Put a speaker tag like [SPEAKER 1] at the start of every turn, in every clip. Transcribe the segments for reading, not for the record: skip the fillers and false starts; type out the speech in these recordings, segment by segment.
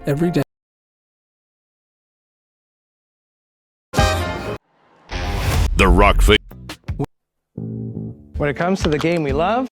[SPEAKER 1] every day.
[SPEAKER 2] The Rock Face.
[SPEAKER 3] When it comes to the game we love,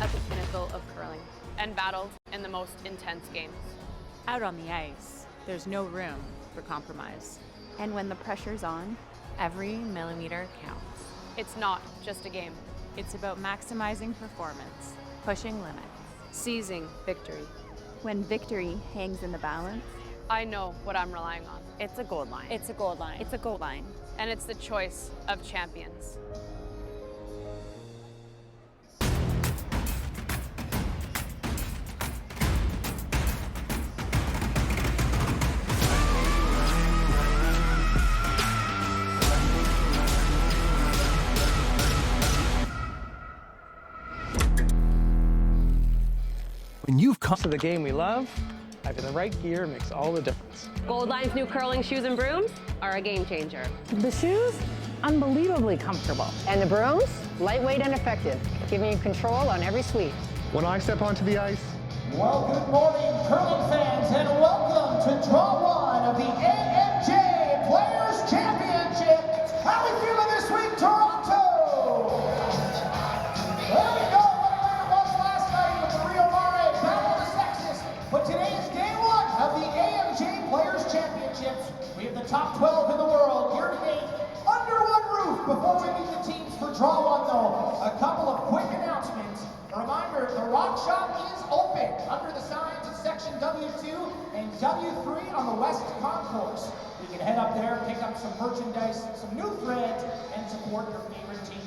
[SPEAKER 4] at the pinnacle of curling and battled in the most intense games.
[SPEAKER 5] Out on the ice, there's no room for compromise.
[SPEAKER 6] And when the pressure's on, every millimeter counts.
[SPEAKER 4] It's not just a game.
[SPEAKER 5] It's about maximizing performance,
[SPEAKER 6] Pushing limits.
[SPEAKER 4] Seizing victory.
[SPEAKER 6] When victory hangs in the balance,
[SPEAKER 4] I know what I'm relying on,
[SPEAKER 5] it's a gold line. It's a gold line. It's a gold line.
[SPEAKER 4] and it's the choice of champions.
[SPEAKER 3] when you've come to the game we love, having the right gear makes all the difference.
[SPEAKER 7] Gold Line's new curling shoes and brooms are a game changer.
[SPEAKER 8] The shoes, unbelievably comfortable.
[SPEAKER 9] And the brooms, lightweight and effective, giving you control on every sweep.
[SPEAKER 10] When I step onto the ice.
[SPEAKER 11] Well, good morning, curling fans, and welcome to Draw 1 of the AMJ Players Championship. How we feeling this week, Toronto? There we go, what a night it was last night with the Rio Mare Battle of the Sexes. But today is day 1 of the AMJ Players Championships. We have the top 12 in the world here today, under one roof. Before we meet the teams for Draw 1, though, a couple of quick announcements. A reminder, the Rock Shop is open under the signs of Section W2 and W3 on the West Concourse. You can head up there, pick up some merchandise, some new threads, and support your favorite team.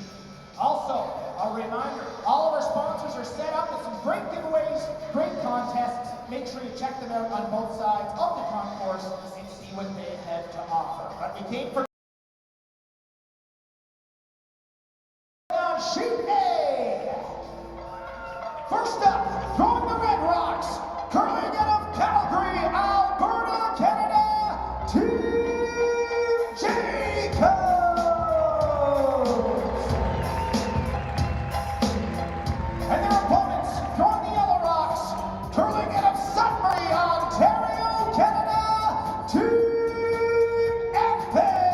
[SPEAKER 11] Also, a reminder, all of our sponsors are set up with some great giveaways, great contests. Make sure you check them out on both sides of the concourse and see what they have to offer. But we came for Sheet A. First up, throwing the Red Rocks, curling out of Calgary, Alberta, Canada, Team Jacobs. And their opponents, throwing the Yellow Rocks, curling out of Sudbury, Ontario, Canada, Team Epic.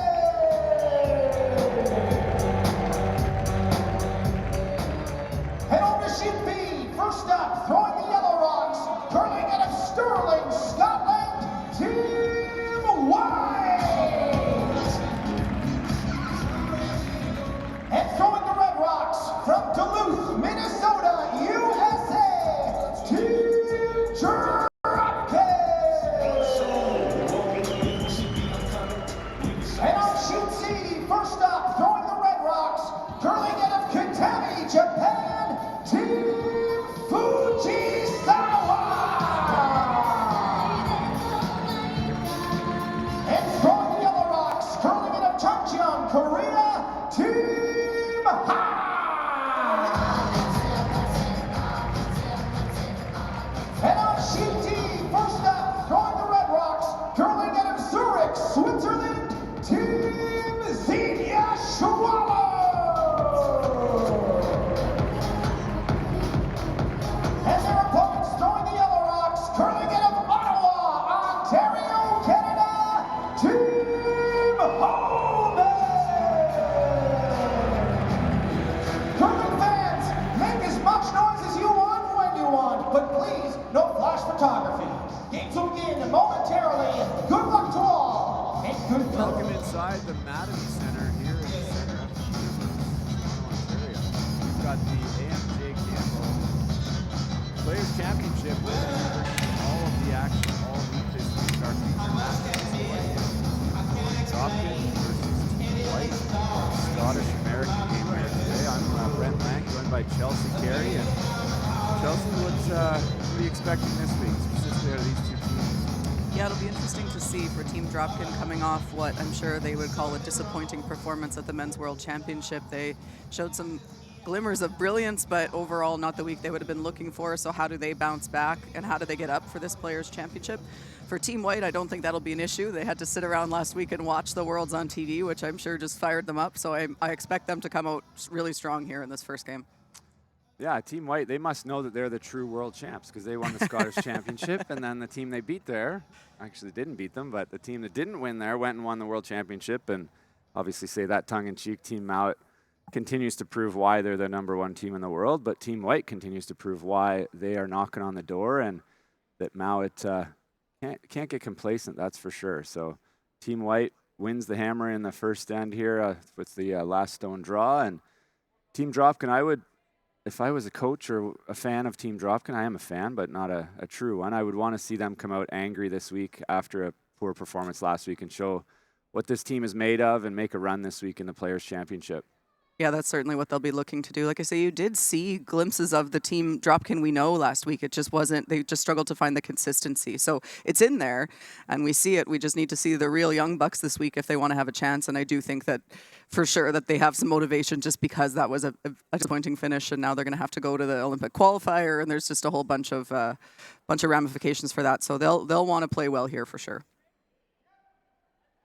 [SPEAKER 11] Head over to Sheet B. First up, throwing the Yellow Rocks, curling out of
[SPEAKER 1] inside the Madden Center here in the center of Toronto, Ontario. We've got the AMJ Campbell Players Championship. We're going to bring you all of the action all week this week. Our feature match is Dropkin versus Team Whyte, Scottish-American game here today. I'm Brent Lang, joined by Chelsea Carey. And Chelsea, what are you expecting this week, specifically out of these two teams?
[SPEAKER 12] Yeah, it'll be interesting to see for Team Dropkin coming off what I'm sure they would call a disappointing performance at the Men's World Championship. They showed some glimmers of brilliance, but overall not the week they would have been looking for. So how do they bounce back and how do they get up for this Players Championship? For Team Whyte, I don't think that'll be an issue. They had to sit around last week and watch the Worlds on TV, which I'm sure just fired them up. So I expect them to come out really strong here in this first game.
[SPEAKER 1] Yeah, Team Whyte, they must know that they're the true world champs because they won the Scottish Championship, and then the team they beat there actually didn't beat them, but the team that didn't win there went and won the World Championship. And obviously say that tongue-in-cheek, Team Mowat continues to prove why they're the #1 team in the world, but Team Whyte continues to prove why they are knocking on the door and that Mowat can't get complacent, that's for sure. So Team Whyte wins the hammer in the first end here with the last stone draw. And Team Dropkin, if I was a coach or a fan of Team Dropkin, I am a fan, but not a true one, I would want to see them come out angry this week after a poor performance last week and show what this team is made of and make a run this week in the Players' Championship.
[SPEAKER 12] Yeah, that's certainly what they'll be looking to do. Like I say, you did see glimpses of the Team Dropkin we know last week. It just wasn't, they just struggled to find the consistency. So it's in there, and we see it. We just need to see the real young bucks this week if they want to have a chance. And I do think that for sure that they have some motivation just because that was a disappointing finish, and now they're going to have to go to the Olympic qualifier, and there's just a whole bunch of ramifications for that. So they'll want to play well here for sure.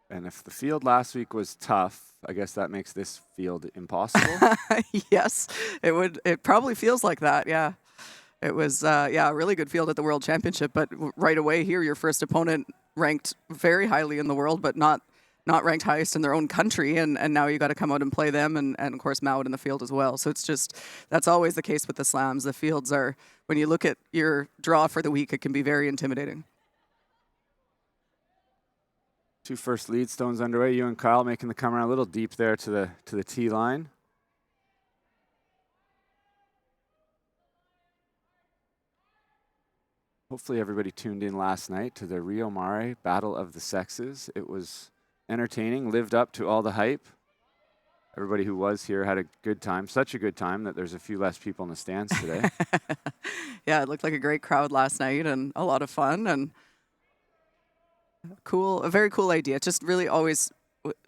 [SPEAKER 1] And if the field last week was tough, I guess that makes this field impossible.
[SPEAKER 12] Yes, it would. It probably feels like that. Yeah, it was. A really good field at the World Championship, but right away here, your first opponent ranked very highly in the world, but not ranked highest in their own country, and now you got to come out and play them, and of course Mowat in the field as well. So it's just, that's always the case with the slams. The fields are, when you look at your draw for the week, it can be very intimidating.
[SPEAKER 1] Two first lead stones underway. You and Kyle making the come around a little deep there to the tee line. Hopefully everybody tuned in last night to the Rio Mare Battle of the Sexes. It was entertaining, lived up to all the hype. Everybody who was here had a good time, such a good time that there's a few less people in the stands today.
[SPEAKER 12] Yeah, it looked like a great crowd last night and a lot of fun and cool, a very cool idea. It's just really always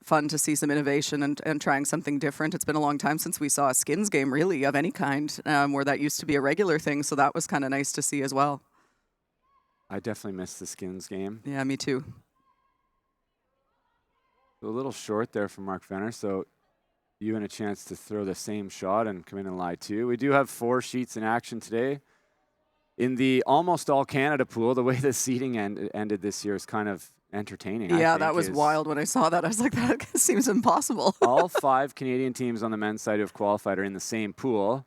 [SPEAKER 12] fun to see some innovation and trying something different. It's been a long time since we saw a skins game really of any kind where that used to be a regular thing. So that was kind of nice to see as well.
[SPEAKER 1] I definitely missed the skins game.
[SPEAKER 12] Yeah, me too.
[SPEAKER 1] A little short there from Mark Fenner, so you and a chance to throw the same shot and come in and lie too. We do have 4 sheets in action today. In the almost all Canada pool, the way the seeding ended this year is kind of entertaining.
[SPEAKER 12] Yeah, that was wild when I saw that. I was like, that seems impossible.
[SPEAKER 1] All 5 Canadian teams on the men's side who have qualified are in the same pool,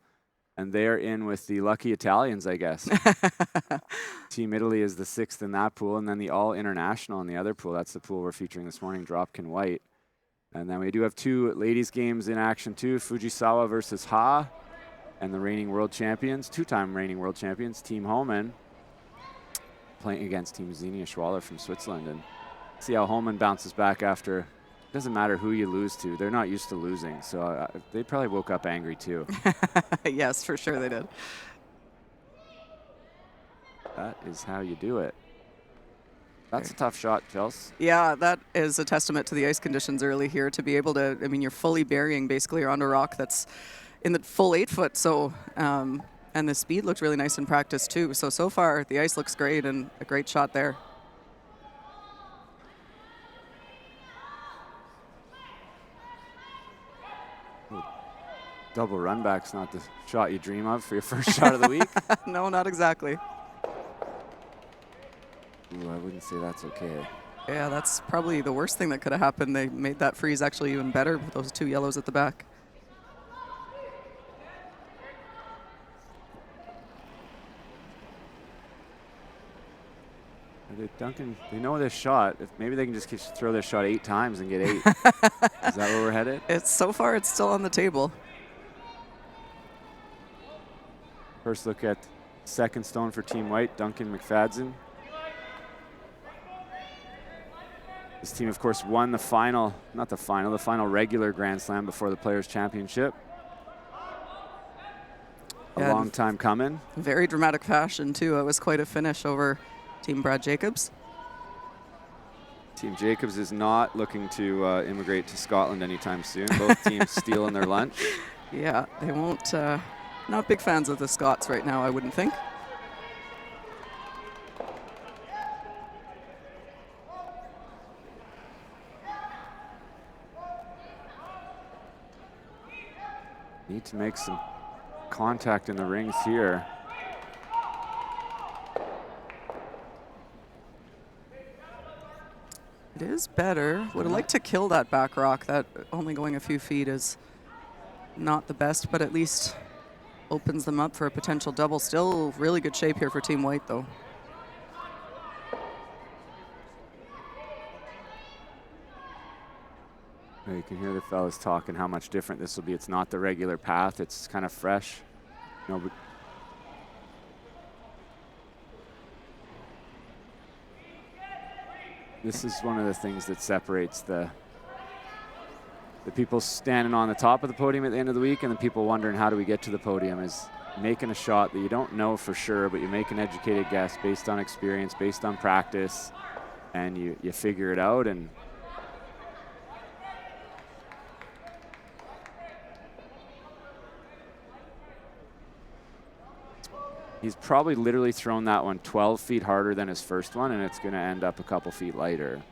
[SPEAKER 1] and they're in with the lucky Italians, I guess. Team Italy is the 6th in that pool, and then the all international in the other pool. That's the pool we're featuring this morning, Dropkin Whyte. And then we do have 2 ladies games in action too, Fujisawa versus Ha, and the reigning world champions, 2-time reigning world champions, Team Homan, playing against Team Xenia Schwaller from Switzerland. And see how Homan bounces back after. It doesn't matter who you lose to. They're not used to losing. So they probably woke up angry too.
[SPEAKER 12] Yes, for sure they did.
[SPEAKER 1] That is how you do it. That's a tough shot, Chelsea.
[SPEAKER 12] Yeah, that is a testament to the ice conditions early here to be able to, I mean, you're fully burying basically around a rock that's in the full 8 foot. So, and the speed looked really nice in practice too. So far the ice looks great and a great shot there.
[SPEAKER 1] Double run back's not the shot you dream of for your first shot of the week.
[SPEAKER 12] No, not exactly.
[SPEAKER 1] Ooh, I wouldn't say that's okay.
[SPEAKER 12] Yeah, that's probably the worst thing that could have happened. They made that freeze actually even better with those 2 yellows at the back.
[SPEAKER 1] Duncan, they know this shot. If maybe they can just throw this shot 8 times and get 8. Is that where we're headed?
[SPEAKER 12] So far, it's still on the table.
[SPEAKER 1] First look at second stone for Team Whyte, Duncan McFadden. This team, of course, won the final regular Grand Slam before the Players' Championship. A long time coming.
[SPEAKER 12] Very dramatic fashion, too. It was quite a finish over Team Brad Jacobs.
[SPEAKER 1] Team Jacobs is not looking to immigrate to Scotland anytime soon. Both teams stealing their lunch.
[SPEAKER 12] Yeah, they won't. Not big fans of the Scots right now, I wouldn't think.
[SPEAKER 1] Need to make some contact in the rings here.
[SPEAKER 12] It is better. Would have liked to kill that back rock. That only going a few feet is not the best, but at least opens them up for a potential double. Still really good shape here for Team Whyte, though.
[SPEAKER 1] You can hear the fellas talking how much different this will be. It's not the regular path. It's kind of fresh. No, but this is one of the things that separates the people standing on the top of the podium at the end of the week and the people wondering how do we get to the podium, is making a shot that you don't know for sure, but you make an educated guess based on experience, based on practice, and you figure it out. And he's probably literally thrown that one 12 feet harder than his first one, and it's going to end up a couple feet lighter.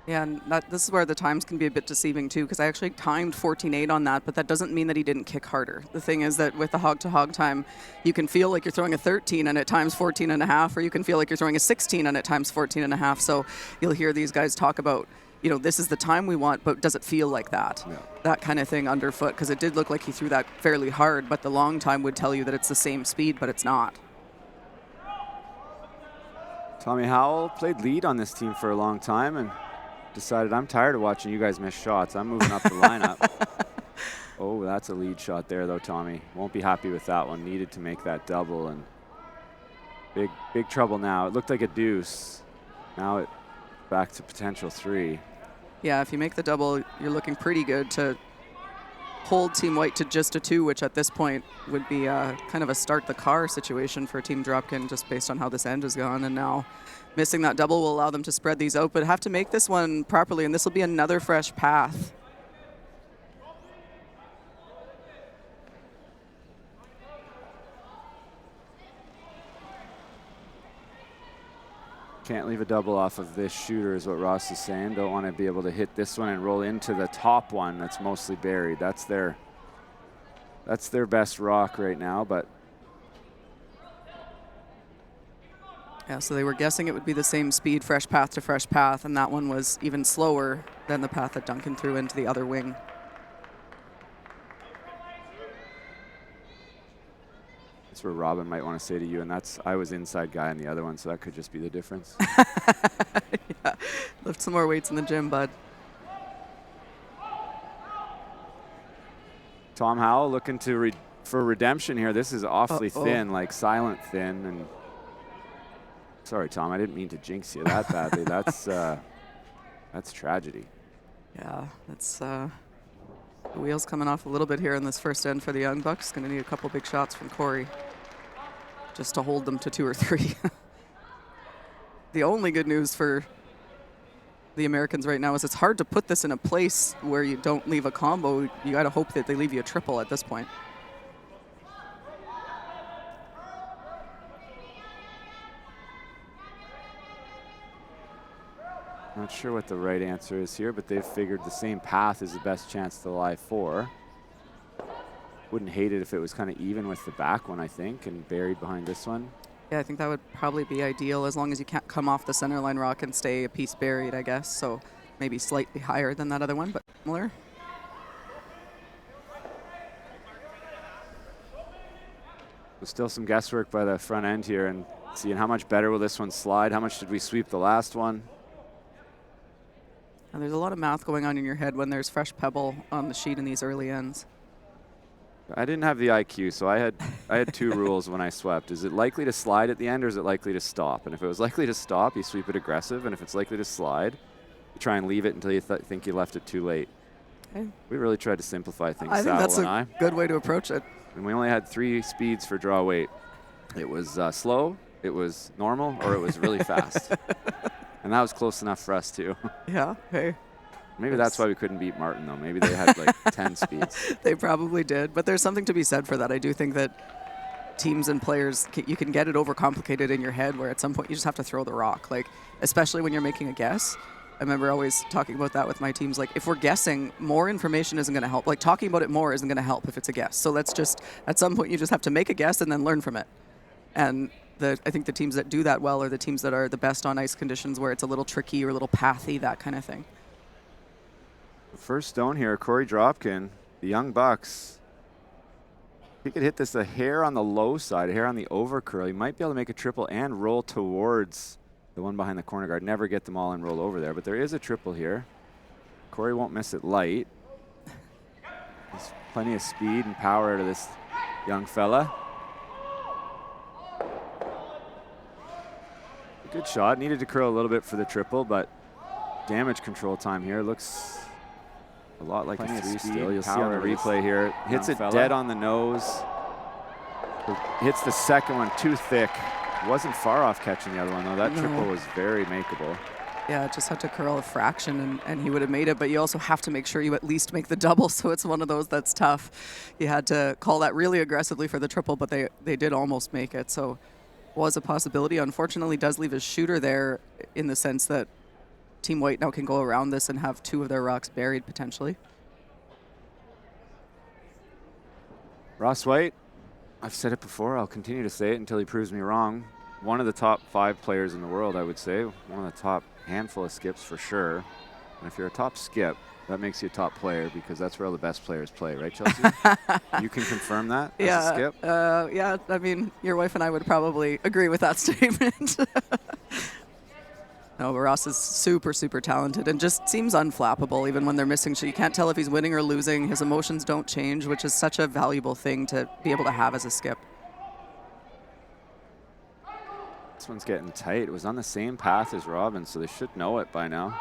[SPEAKER 12] Yeah, and this is where the times can be a bit deceiving too, because I actually timed 14.8 on that, but that doesn't mean that he didn't kick harder. The thing is that with the hog-to-hog time, you can feel like you're throwing a 13 and at times 14.5, or you can feel like you're throwing a 16 and at times 14.5. So you'll hear these guys talk about, you know, this is the time we want, but does it feel like that? Yeah. That kind of thing underfoot, because it did look like he threw that fairly hard, but the long time would tell you that it's the same speed, but it's not.
[SPEAKER 1] Tommy Howell played lead on this team for a long time and decided, I'm tired of watching you guys miss shots. I'm moving up the lineup. Oh, that's a lead shot there, though, Tommy. Won't be happy with that one. Needed to make that double, and big trouble now. It looked like a deuce. Now it back to potential 3.
[SPEAKER 12] Yeah, if you make the double, you're looking pretty good to hold Team Whyte to just a 2, which at this point would be kind of a start the car situation for Team Dropkin, just based on how this end has gone. And now missing that double will allow them to spread these out, but have to make this one properly, and this will be another fresh path.
[SPEAKER 1] Can't leave a double off of this shooter is what Ross is saying. Don't want to be able to hit this one and roll into the top one that's mostly buried. That's their best rock right now, but
[SPEAKER 12] yeah, so they were guessing it would be the same speed, fresh path to fresh path, and that one was even slower than the path that Duncan threw into the other wing.
[SPEAKER 1] That's where Robin might want to say to you, and that's, I was inside guy on the other one, so that could just be the difference.
[SPEAKER 12] Yeah, lift some more weights in the gym, bud.
[SPEAKER 1] Tom Howell looking for redemption here. This is awfully thin, like silent thin. And sorry, Tom, I didn't mean to jinx you that badly. That's tragedy.
[SPEAKER 12] Yeah, that's the wheels coming off a little bit here in this first end for the Young Bucks. Going to need a couple big shots from Corey just to hold them to 2 or 3. The only good news for the Americans right now is it's hard to put this in a place where you don't leave a combo. You got to hope that they leave you a triple at this point.
[SPEAKER 1] Not sure what the right answer is here, but they've figured the same path is the best chance to lie 4. Wouldn't hate it if it was kind of even with the back one, I think, and buried behind this one.
[SPEAKER 12] Yeah, I think that would probably be ideal, as long as you can't come off the center line rock and stay a piece buried, I guess. So maybe slightly higher than that other one, but similar.
[SPEAKER 1] There's still some guesswork by the front end here and seeing how much better will this one slide. How much did we sweep the last one?
[SPEAKER 12] And there's a lot of math going on in your head when there's fresh pebble on the sheet in these early ends.
[SPEAKER 1] I didn't have the IQ, so I had two rules when I swept. Is it likely to slide at the end, or is it likely to stop? And if it was likely to stop, you sweep it aggressive. And if it's likely to slide, you try and leave it until you think you left it too late. Okay. We really tried to simplify things,
[SPEAKER 12] I think that's a good way to approach it.
[SPEAKER 1] And we only had 3 speeds for draw weight. It was slow, it was normal, or it was really fast. And that was close enough for us, too.
[SPEAKER 12] Yeah, hey.
[SPEAKER 1] Maybe that's why we couldn't beat Martin, though. Maybe they had like 10 speeds.
[SPEAKER 12] They probably did. But there's something to be said for that. I do think that teams and players, you can get it overcomplicated in your head where at some point you just have to throw the rock. Like, especially when you're making a guess. I remember always talking about that with my teams. Like, if we're guessing, more information isn't going to help. Like, talking about it more isn't going to help if it's a guess. So let's just, at some point, you just have to make a guess and then learn from it. And I think the teams that do that well are the teams that are the best on ice conditions where it's a little tricky or a little pathy, that kind of thing.
[SPEAKER 1] First stone here, Corey Dropkin, the Young Bucks. If he could hit this a hair on the low side, a hair on the over curl, he might be able to make a triple and roll towards the one behind the corner guard. Never get them all and roll over there, but there is a triple here. Corey won't miss it light. There's plenty of speed and power out of this young fella. Good shot. Needed to curl a little bit for the triple, but damage control time here looks a lot like a 3 still. You'll see on the replay here. Hits it dead on the nose. Hits the second one too thick. Wasn't far off catching the other one, though. That triple was very makeable.
[SPEAKER 12] Yeah, just had to curl a fraction, and he would have made it. But you also have to make sure you at least make the double, so it's one of those that's tough. You had to call that really aggressively for the triple, but they did almost make it. So was a possibility. Unfortunately, does leave his shooter there in the sense that Team Whyte now can go around this and have 2 of their rocks buried potentially.
[SPEAKER 1] Ross Whyte, I've said it before, I'll continue to say it until he proves me wrong. One of the top 5 players in the world, I would say. One of the top handful of skips for sure. And if you're a top skip, that makes you a top player because that's where all the best players play, right, Chelsea? You can confirm that as a skip?
[SPEAKER 12] Yeah, I mean, your wife and I would probably agree with that statement. No, but Ross is super, super talented and just seems unflappable even when they're missing. So you can't tell if he's winning or losing. His emotions don't change, which is such a valuable thing to be able to have as a skip.
[SPEAKER 1] This one's getting tight. It was on the same path as Robin, so they should know it by now.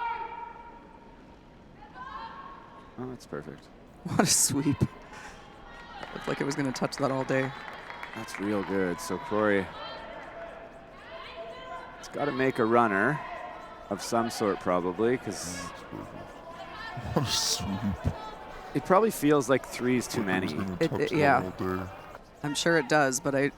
[SPEAKER 1] Oh, that's perfect.
[SPEAKER 12] What a sweep. Looked like it was going to touch that all day.
[SPEAKER 1] That's real good. So Corey has got to make a runner of some sort probably, because
[SPEAKER 2] What a sweep.
[SPEAKER 1] it probably feels like 3 is too many.
[SPEAKER 12] Yeah, I'm sure it does, but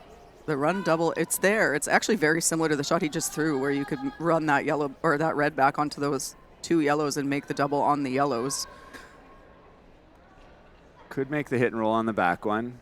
[SPEAKER 12] the run double, it's there. It's actually very similar to the shot he just threw where you could run that yellow or that red back onto those 2 yellows and make the double on the yellows.
[SPEAKER 1] Could make the hit and roll on the back one.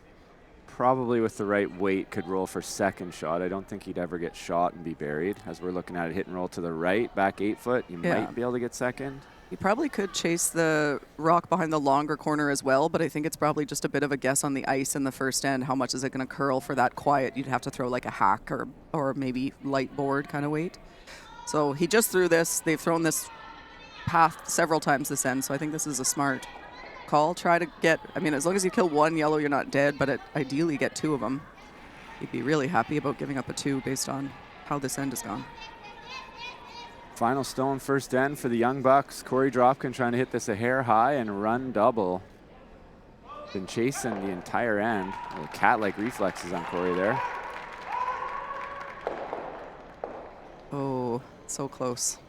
[SPEAKER 1] Probably with the right weight could roll for second shot. I don't think he'd ever get shot and be buried. As we're looking at it, hit and roll to the right, back 8 foot. You might be able to get second.
[SPEAKER 12] He probably could chase the rock behind the longer corner as well, but I think it's probably just a bit of a guess on the ice in the first end. How much is it going to curl for that quiet? You'd have to throw like a hack or maybe light board kind of weight. So he just threw this. They've thrown this path several times this end, so I think this is a smart call. Try to get, I mean, as long as you kill 1 yellow, you're not dead, but ideally get 2 of them. He'd be really happy about giving up a 2 based on how this end has gone.
[SPEAKER 1] Final stone first end for the Young Bucks. Corey Dropkin trying to hit this a hair high and run double. Been chasing the entire end. Cat-like reflexes on Corey there.
[SPEAKER 12] Oh, so close.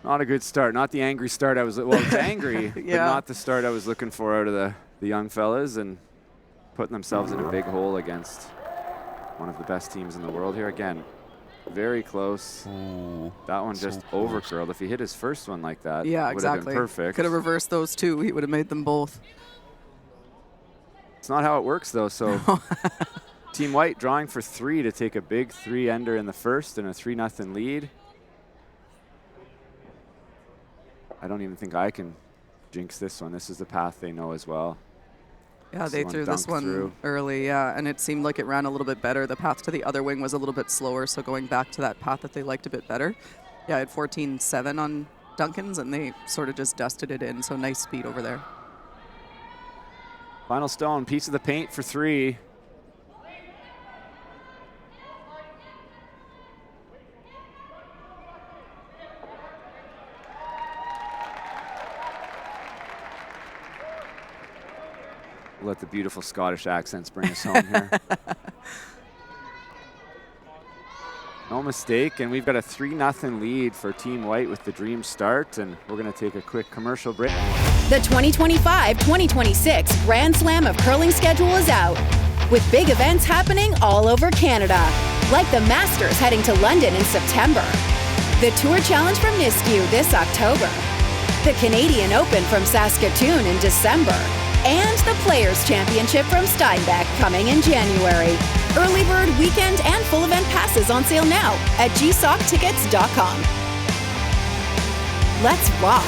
[SPEAKER 1] Not a good start. Not the angry start I was, well, it's angry, but not the start I was looking for out of the young fellas, and putting themselves in a big hole against one of the best teams in the world here. Again, very close. That one just over curled. If he hit his first one like that, it would have been perfect.
[SPEAKER 12] Could have reversed those 2. He would have made them both.
[SPEAKER 1] It's not how it works, though. So Team Whyte drawing for 3 to take a big 3-ender in the first and a 3-0 lead. I don't even think I can jinx this one. This is the path they know as well.
[SPEAKER 12] Yeah, they threw this one early, yeah, and it seemed like it ran a little bit better. The path to the other wing was a little bit slower, so going back to that path that they liked a bit better. Yeah, I had 14-7 on Duncan's, and they sort of just dusted it in, so nice speed over there.
[SPEAKER 1] Final stone, piece of the paint for 3. Let the beautiful Scottish accents bring us home here. No mistake, and we've got a 3-0 lead for Team Whyte with the Dream start, and we're going to take a quick commercial break.
[SPEAKER 13] The 2025-2026 Grand Slam of Curling schedule is out, with big events happening all over Canada, like the Masters heading to London in September, the Tour Challenge from Nisku this October, the Canadian Open from Saskatoon in December, and the Players' Championship from Steinbeck coming in January. Early bird weekend and full event passes on sale now at gsoctickets.com. Let's rock.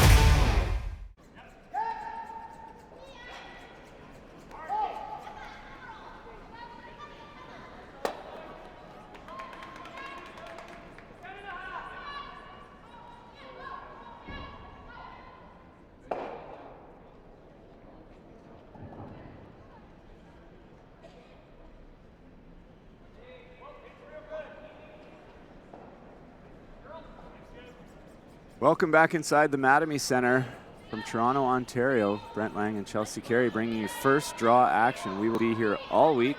[SPEAKER 1] Welcome back inside the Mattamy Center from Toronto, Ontario. Brent Lang and Chelsea Carey bringing you first draw action. We will be here all week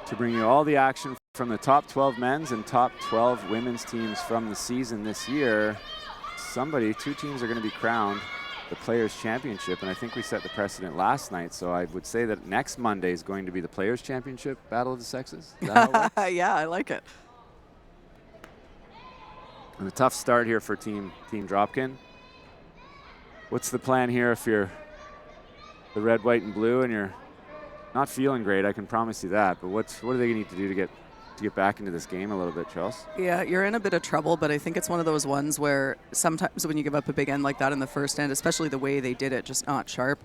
[SPEAKER 1] to bring you all the action from the top 12 men's and top 12 women's teams from the season this year. Two teams are going to be crowned the Players' Championship, and I think we set the precedent last night, so I would say that next Monday is going to be the Players' Championship Battle of the Sexes. Is that how it works?
[SPEAKER 12] Yeah, I like it.
[SPEAKER 1] And a tough start here for Team Dropkin. What's the plan here if you're the red, white, and blue and you're not feeling great? I can promise you that. But what do they need to do to get back into this game a little bit, Chelsea?
[SPEAKER 12] Yeah, you're in a bit of trouble, but I think it's one of those ones where sometimes when you give up a big end like that in the first end, especially the way they did it, just not sharp,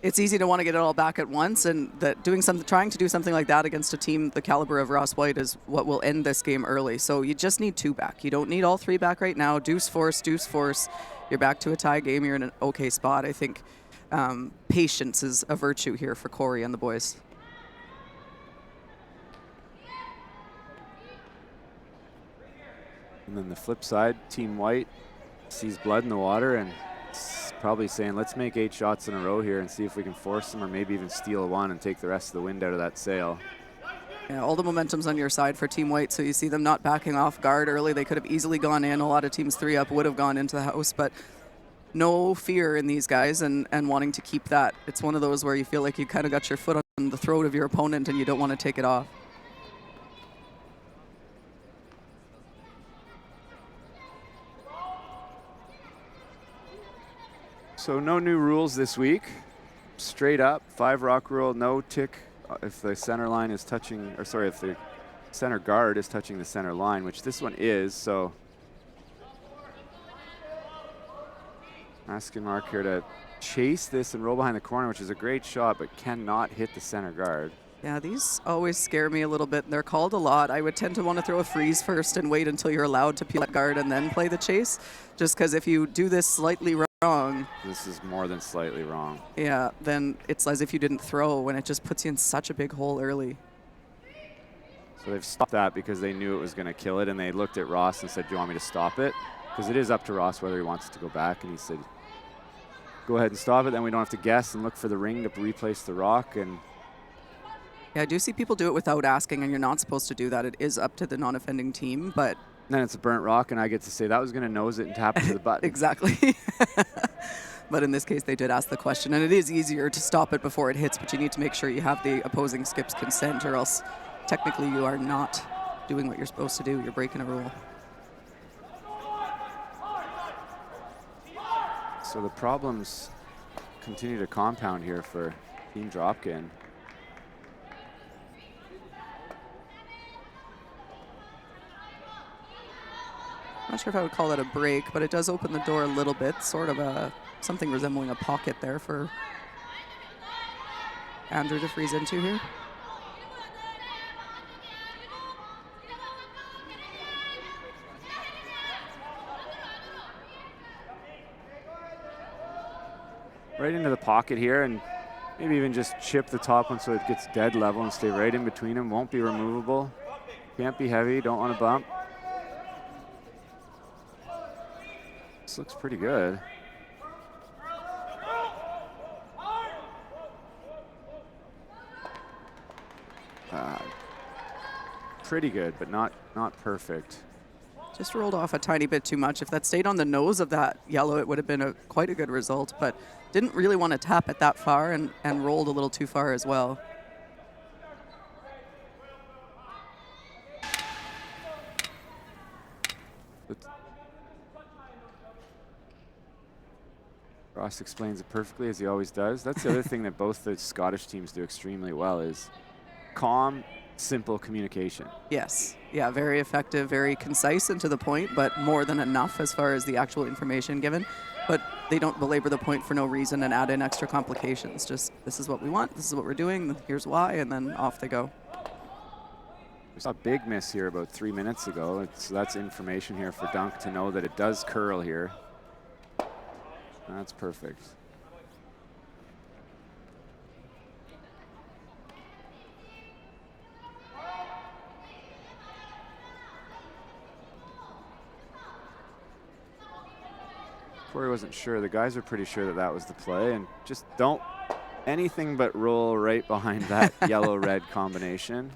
[SPEAKER 12] it's easy to want to get it all back at once, and that trying to do something like that against a team the caliber of Ross Whyte is what will end this game early. So you just need 2 back. You don't need all 3 back right now. Deuce force. You're back to a tie game. You're in an okay spot. I think patience is a virtue here for Corey and the boys.
[SPEAKER 1] And then the flip side, Team Whyte sees blood in the water and probably saying, let's make 8 shots in a row here and see if we can force them or maybe even steal one and take the rest of the wind out of that sail.
[SPEAKER 12] Yeah, all the momentum's on your side for Team Whyte, so you see them not backing off guard early. They could have easily gone in. A lot of teams 3 up would have gone into the house, but no fear in these guys and wanting to keep that. It's one of those where you feel like you kind of got your foot on the throat of your opponent and you don't want to take it off.
[SPEAKER 1] So no new rules this week. Straight up, 5 rock rule, no tick if the center line is touching, or sorry, if the center guard is touching the center line, which this one is, so. Asking Mark here to chase this and roll behind the corner, which is a great shot, but cannot hit the center guard.
[SPEAKER 12] Yeah, these always scare me a little bit. They're called a lot. I would tend to want to throw a freeze first and wait until you're allowed to peel that guard and then play the chase, just because if you do this slightly wrong.
[SPEAKER 1] This is more than slightly wrong.
[SPEAKER 12] Yeah, then it's as if you didn't throw when it just puts you in such a big hole early.
[SPEAKER 1] So they've stopped that because they knew it was going to kill it, and they looked at Ross and said, do you want me to stop it? Because it is up to Ross whether he wants it to go back, and he said, go ahead and stop it, then we don't have to guess and look for the ring to replace the rock. And
[SPEAKER 12] yeah, I do see people do it without asking, and you're not supposed to do that. It is up to the non-offending team, but
[SPEAKER 1] then it's a burnt rock, and I get to say that was going to nose it and tap it to the button.
[SPEAKER 12] Exactly. But in this case, they did ask the question, and it is easier to stop it before it hits, but you need to make sure you have the opposing skip's consent, or else technically you are not doing what you're supposed to do. You're breaking a rule.
[SPEAKER 1] So the problems continue to compound here for Team Dropkin.
[SPEAKER 12] I'm not sure if I would call that a break, but it does open the door a little bit, sort of something resembling a pocket there for Andrew to freeze into here.
[SPEAKER 1] Right into the pocket here, and maybe even just chip the top one so it gets dead level and stay right in between them. Won't be removable. Can't be heavy, don't want to bump. This looks pretty good. Pretty good, but not perfect.
[SPEAKER 12] Just rolled off a tiny bit too much. If that stayed on the nose of that yellow, it would have been quite a good result, but didn't really want to tap it that far and rolled a little too far as well.
[SPEAKER 1] Ross explains it perfectly, as he always does. That's the other thing that both the Scottish teams do extremely well is calm, simple communication.
[SPEAKER 12] Yes. Yeah, very effective, very concise and to the point, but more than enough as far as the actual information given. But they don't belabor the point for no reason and add in extra complications. Just, this is what we want, this is what we're doing, here's why, and then off they go.
[SPEAKER 1] We saw a big miss here about 3 minutes ago. That's information here for Dunk to know that it does curl here. That's perfect. Corey wasn't sure. The guys are pretty sure that that was the play, and just don't anything but roll right behind that yellow-red combination.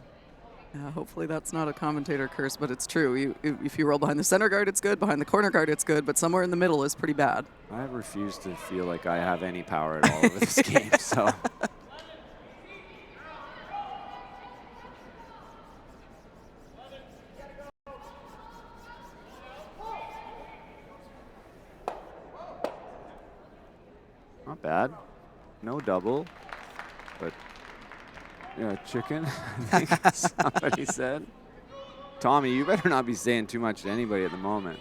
[SPEAKER 12] Yeah, hopefully that's not a commentator curse, but it's true. If you roll behind the center guard, it's good. Behind the corner guard, it's good. But somewhere in the middle is pretty bad.
[SPEAKER 1] I refuse to feel like I have any power at all over this game, so. Not bad. No double, but yeah, chicken, I think somebody said. Tommy, you better not be saying too much to anybody at the moment.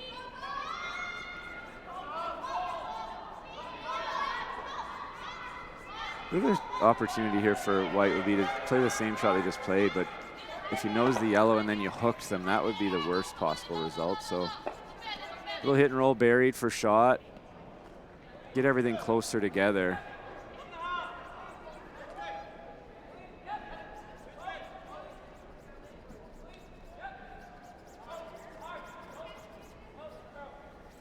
[SPEAKER 1] The other opportunity here for Whyte would be to play the same shot they just played, but if he knows the yellow and then you hooked them, that would be the worst possible result. So little hit and roll buried for shot. Get everything closer together.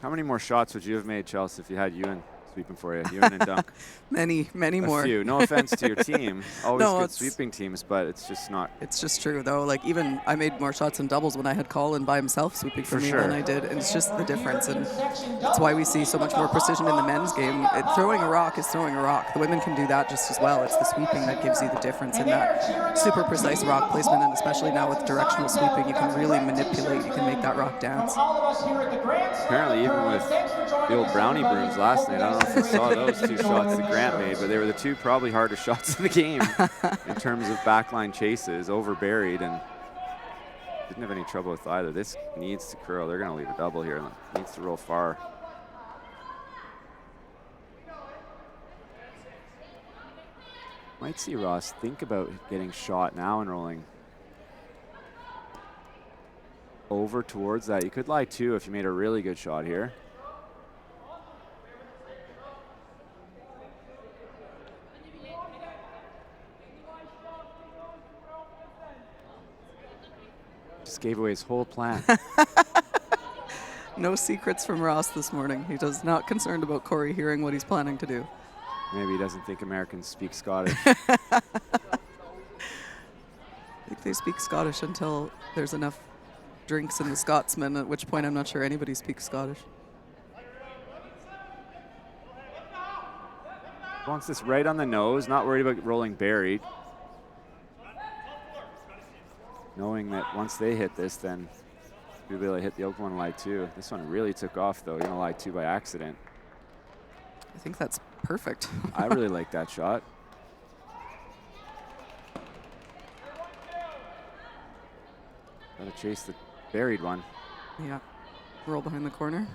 [SPEAKER 1] How many more shots would you have made, Chelsea, if you had Ewan sweeping for you? Ewan and Dunk.
[SPEAKER 12] Many more.
[SPEAKER 1] A few. No offense to your team. Always
[SPEAKER 12] no,
[SPEAKER 1] good sweeping teams, but it's just not.
[SPEAKER 12] It's just true, though. Like, even I made more shots in doubles when I had Colin by himself sweeping for me than I did. And it's just the difference. And that's why we see so much more precision in the men's game. Throwing a rock is throwing a rock. The women can do that just as well. It's the sweeping that gives you the difference in that super precise rock placement. And especially now with directional sweeping, you can really manipulate. You can make that rock dance.
[SPEAKER 1] Apparently, even with the old brownie brooms last night, I don't know if you saw those two shots that Grant made, but they were the two probably hardest shots of the game in terms of backline chases, over buried, and didn't have any trouble with either. This needs to curl. They're going to leave a double here, and it needs to roll far. Might see Ross think about getting shot now and rolling over towards that. You could lie too if you made a really good shot here. Just gave away his whole plan.
[SPEAKER 12] No secrets from Ross this morning. He is not concerned about Corey hearing what he's planning to do.
[SPEAKER 1] Maybe he doesn't think Americans speak Scottish.
[SPEAKER 12] I think they speak Scottish until there's enough drinks in the Scotsman, at which point I'm not sure anybody speaks Scottish.
[SPEAKER 1] Wants this right on the nose, not worried about rolling buried. Knowing that once they hit this, then you'll be able to hit the open one lie two. This one really took off though, you're gonna lie two by accident.
[SPEAKER 12] I think that's perfect.
[SPEAKER 1] I really like that shot. Gotta chase the buried one.
[SPEAKER 12] Yeah, roll behind the corner.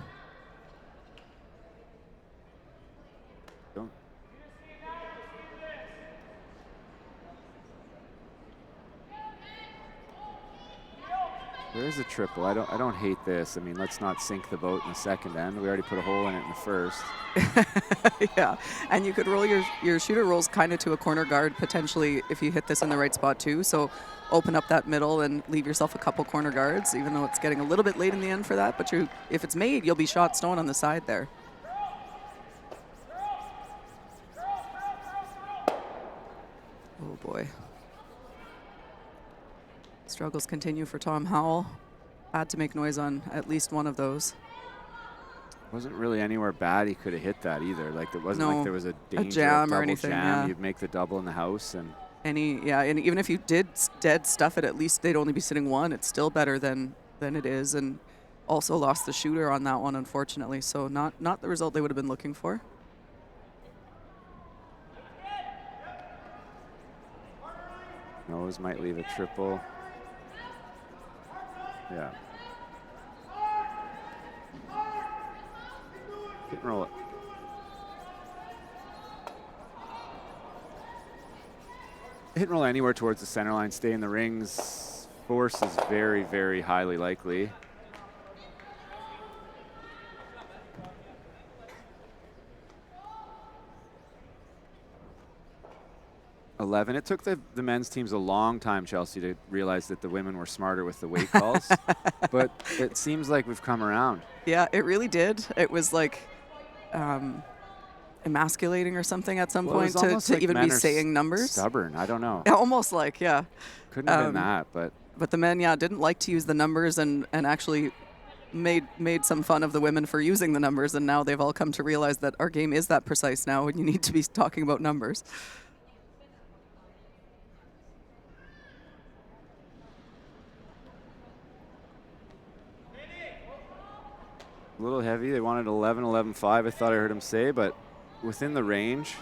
[SPEAKER 1] Don't. there's a triple. I don't hate this. I mean, let's not sink the boat in the second end. We already put a hole in it in the first.
[SPEAKER 12] Yeah, and you could roll your shooter rolls kind of to a corner guard potentially if you hit this in the right spot too. So open up that middle and leave yourself a couple corner guards, even though it's getting a little bit late in the end for that. But if it's made, you'll be shot stone on the side there. Oh boy. Struggles continue for Tom Howell. Had to make noise on at least one of those.
[SPEAKER 1] Wasn't really anywhere bad he could have hit that either. Like, it wasn't like there was a danger
[SPEAKER 12] jam
[SPEAKER 1] of double
[SPEAKER 12] or anything,
[SPEAKER 1] jam.
[SPEAKER 12] yeah.
[SPEAKER 1] You'd make the double in the house. And
[SPEAKER 12] and even if you did dead stuff it, at least they'd only be sitting one. It's still better than it is. And also lost the shooter on that one, unfortunately. So not the result they would have been looking for.
[SPEAKER 1] Nose might leave a triple. Yeah. Hit and roll it. Hit and roll anywhere towards the center line. Stay in the rings. Force is very, very highly likely. It took the men's teams a long time, Chelsea, to realize that the women were smarter with the weight calls. But it seems like we've come around.
[SPEAKER 12] Yeah, it really did. It was like emasculating or something at some point to
[SPEAKER 1] like
[SPEAKER 12] even be saying numbers.
[SPEAKER 1] Stubborn, I don't know.
[SPEAKER 12] Yeah, almost like, yeah.
[SPEAKER 1] Couldn't have been that, but.
[SPEAKER 12] But the men, yeah, didn't like to use the numbers and actually made some fun of the women for using the numbers. And now they've all come to realize that our game is that precise now and you need to be talking about numbers.
[SPEAKER 1] A little heavy. They wanted 11, 11-5, I thought I heard him say, but within the range.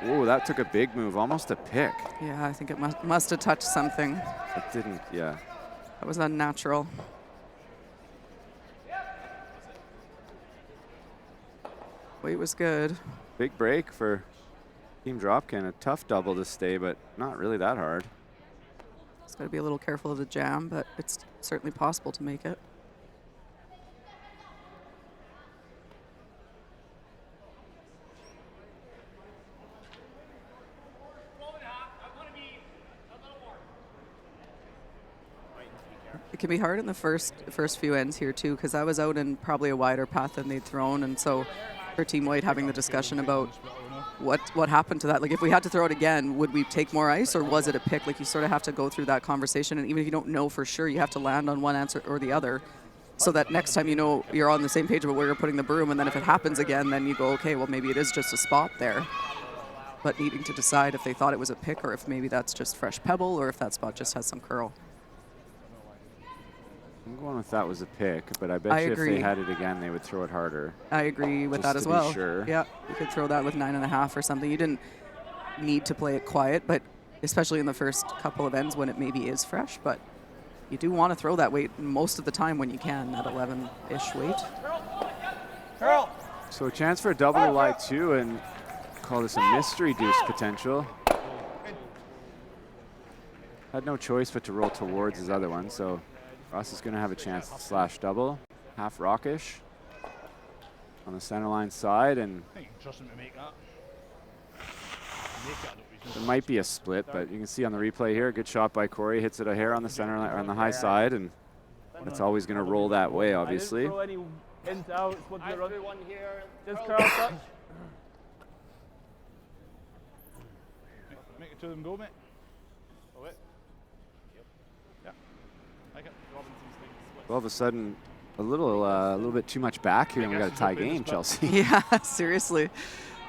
[SPEAKER 1] Oh, that took a big move, almost a pick.
[SPEAKER 12] Yeah, I think it must have touched something.
[SPEAKER 1] It didn't, yeah.
[SPEAKER 12] That was unnatural. Weight was good.
[SPEAKER 1] Big break for Team Dropkin. A tough double to stay, but not really that hard.
[SPEAKER 12] It's got to be a little careful of the jam, but it's certainly possible to make it. It can be hard in the first few ends here too, because I was out in probably a wider path than they'd thrown, and so for Team Whyte having the discussion about what happened to that. Like, if we had to throw it again, would we take more ice or was it a pick? Like, you sort of have to go through that conversation, and even if you don't know for sure, you have to land on one answer or the other so that next time you know you're on the same page about where you're putting the broom, and then if it happens again, then you go, okay, well, maybe it is just a spot there. But needing to decide if they thought it was a pick or if maybe that's just fresh pebble or if that spot just has some curl.
[SPEAKER 1] I'm going with that was a pick, but I bet you if they had it again, they would throw it harder.
[SPEAKER 12] I agree with that as well.
[SPEAKER 1] Sure.
[SPEAKER 12] Yeah, you could throw that with 9.5 or something. You didn't need to play it quiet, but especially in the first couple of ends when it maybe is fresh, but you do want to throw that weight most of the time when you can, that 11-ish weight.
[SPEAKER 1] So a chance for a double to lie two and call this a mystery deuce potential. Had no choice but to roll towards his other one, so Ross is going to have a chance to slash double. Half rockish on the center line side, and there might be a split, but you can see on the replay here, good shot by Corey, hits it a hair on the center line, or on the high side, and it's always going to roll that way, obviously.
[SPEAKER 14] Everyone here. Just curl touch.
[SPEAKER 10] Make it to them go, mate.
[SPEAKER 1] All of a sudden, a little bit too much back here, and we got a tie game, Chelsea.
[SPEAKER 12] Yeah, seriously.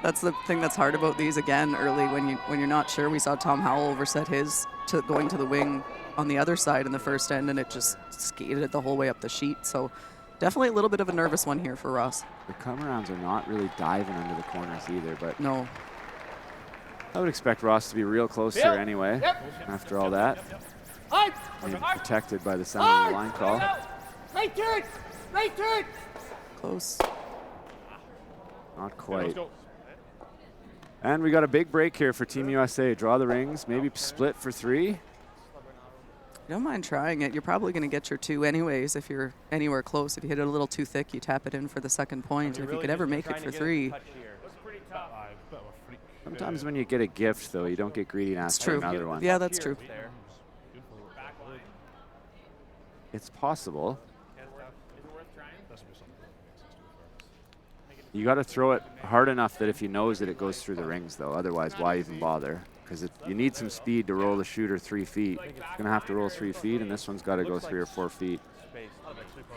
[SPEAKER 12] That's the thing that's hard about these again early when you're not sure. We saw Tom Howell overset his to going to the wing on the other side in the first end, and it just skated it the whole way up the sheet. So definitely a little bit of a nervous one here for Ross.
[SPEAKER 1] The come-arounds are not really diving under the corners either, but
[SPEAKER 12] no.
[SPEAKER 1] I would expect Ross to be real close here anyway, after all that. Maybe protected by the sound of the line call.
[SPEAKER 11] Right turn! Right turn!
[SPEAKER 12] Close.
[SPEAKER 1] Not quite. And we got a big break here for Team USA. Draw the rings, maybe split for 3.
[SPEAKER 12] Don't mind trying it. You're probably going to get your 2 anyways if you're anywhere close. If you hit it a little too thick, you tap it in for the second point. And if you could ever make it for 3.
[SPEAKER 1] Sometimes when you get a gift, though, you don't get greedy and ask for another one.
[SPEAKER 12] Yeah, that's true.
[SPEAKER 1] It's possible. You got to throw it hard enough that if he knows that it goes through the rings, though. Otherwise, why even bother? Because you need some speed to roll the shooter 3 feet. You're going to have to roll 3 feet, and this one's got to go 3 or 4 feet.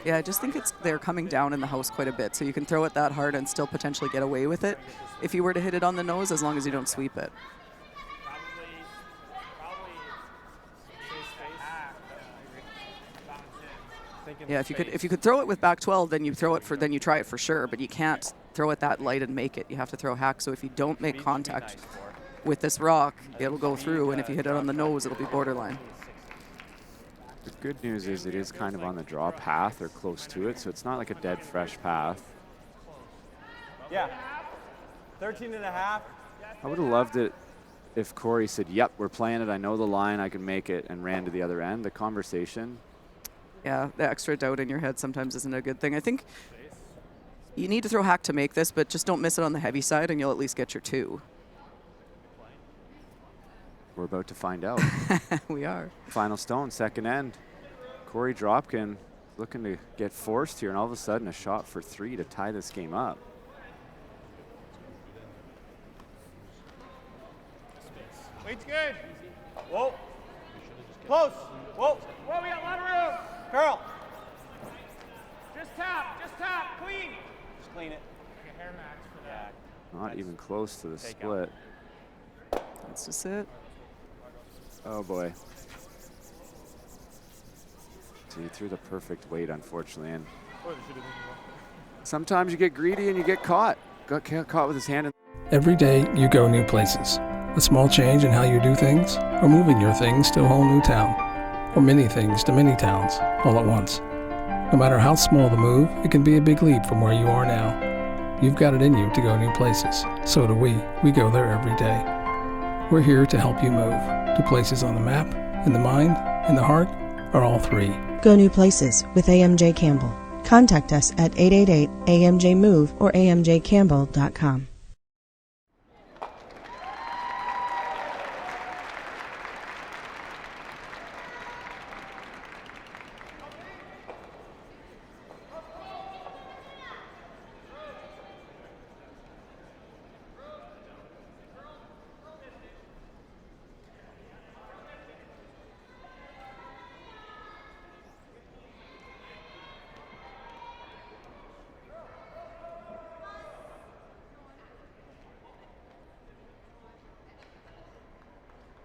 [SPEAKER 12] Yeah, I just think they're coming down in the house quite a bit, so you can throw it that hard and still potentially get away with it if you were to hit it on the nose, as long as you don't sweep it. Yeah, if you could throw it with back 12, then you try it for sure, but you can't throw it that light and make it. You have to throw hack. So if you don't make contact with this rock, it'll go through, and if you hit it on the nose, it'll be borderline.
[SPEAKER 1] The good news is it is kind of on the draw path or close to it, so it's not like a dead fresh path.
[SPEAKER 14] Yeah. 13 and a half.
[SPEAKER 1] I would have loved it if Corey said, yep, we're playing it, I know the line, I can make it, and ran to the other end. The conversation.
[SPEAKER 12] Yeah, the extra doubt in your head sometimes isn't a good thing. I think you need to throw hack to make this, but just don't miss it on the heavy side, and you'll at least get your 2.
[SPEAKER 1] We're about to find out.
[SPEAKER 12] We are.
[SPEAKER 1] Final stone, second end. Corey Dropkin looking to get forced here, and all of a sudden a shot for 3 to tie this game up.
[SPEAKER 14] Wait's good. Whoa. Close. Whoa. Whoa, we got a lot of room. Carl. Just tap, clean. Just clean it. Like a hair max for that.
[SPEAKER 1] Not even close to the split.
[SPEAKER 12] That's just it.
[SPEAKER 1] Oh boy. So he threw the perfect weight, unfortunately. And sometimes you get greedy and you get caught. Got caught with his hand in.
[SPEAKER 15] Every day you go new places. A small change in how you do things, or moving your things to a whole new town, or many things to many towns all at once. No matter how small the move, it can be a big leap from where you are now. You've got it in you to go new places. So do we. We go there every day. We're here to help you move to places on the map, in the mind, in the heart, or all 3.
[SPEAKER 16] Go new places with AMJ Campbell. Contact us at 888-AMJ-MOVE or amjcampbell.com.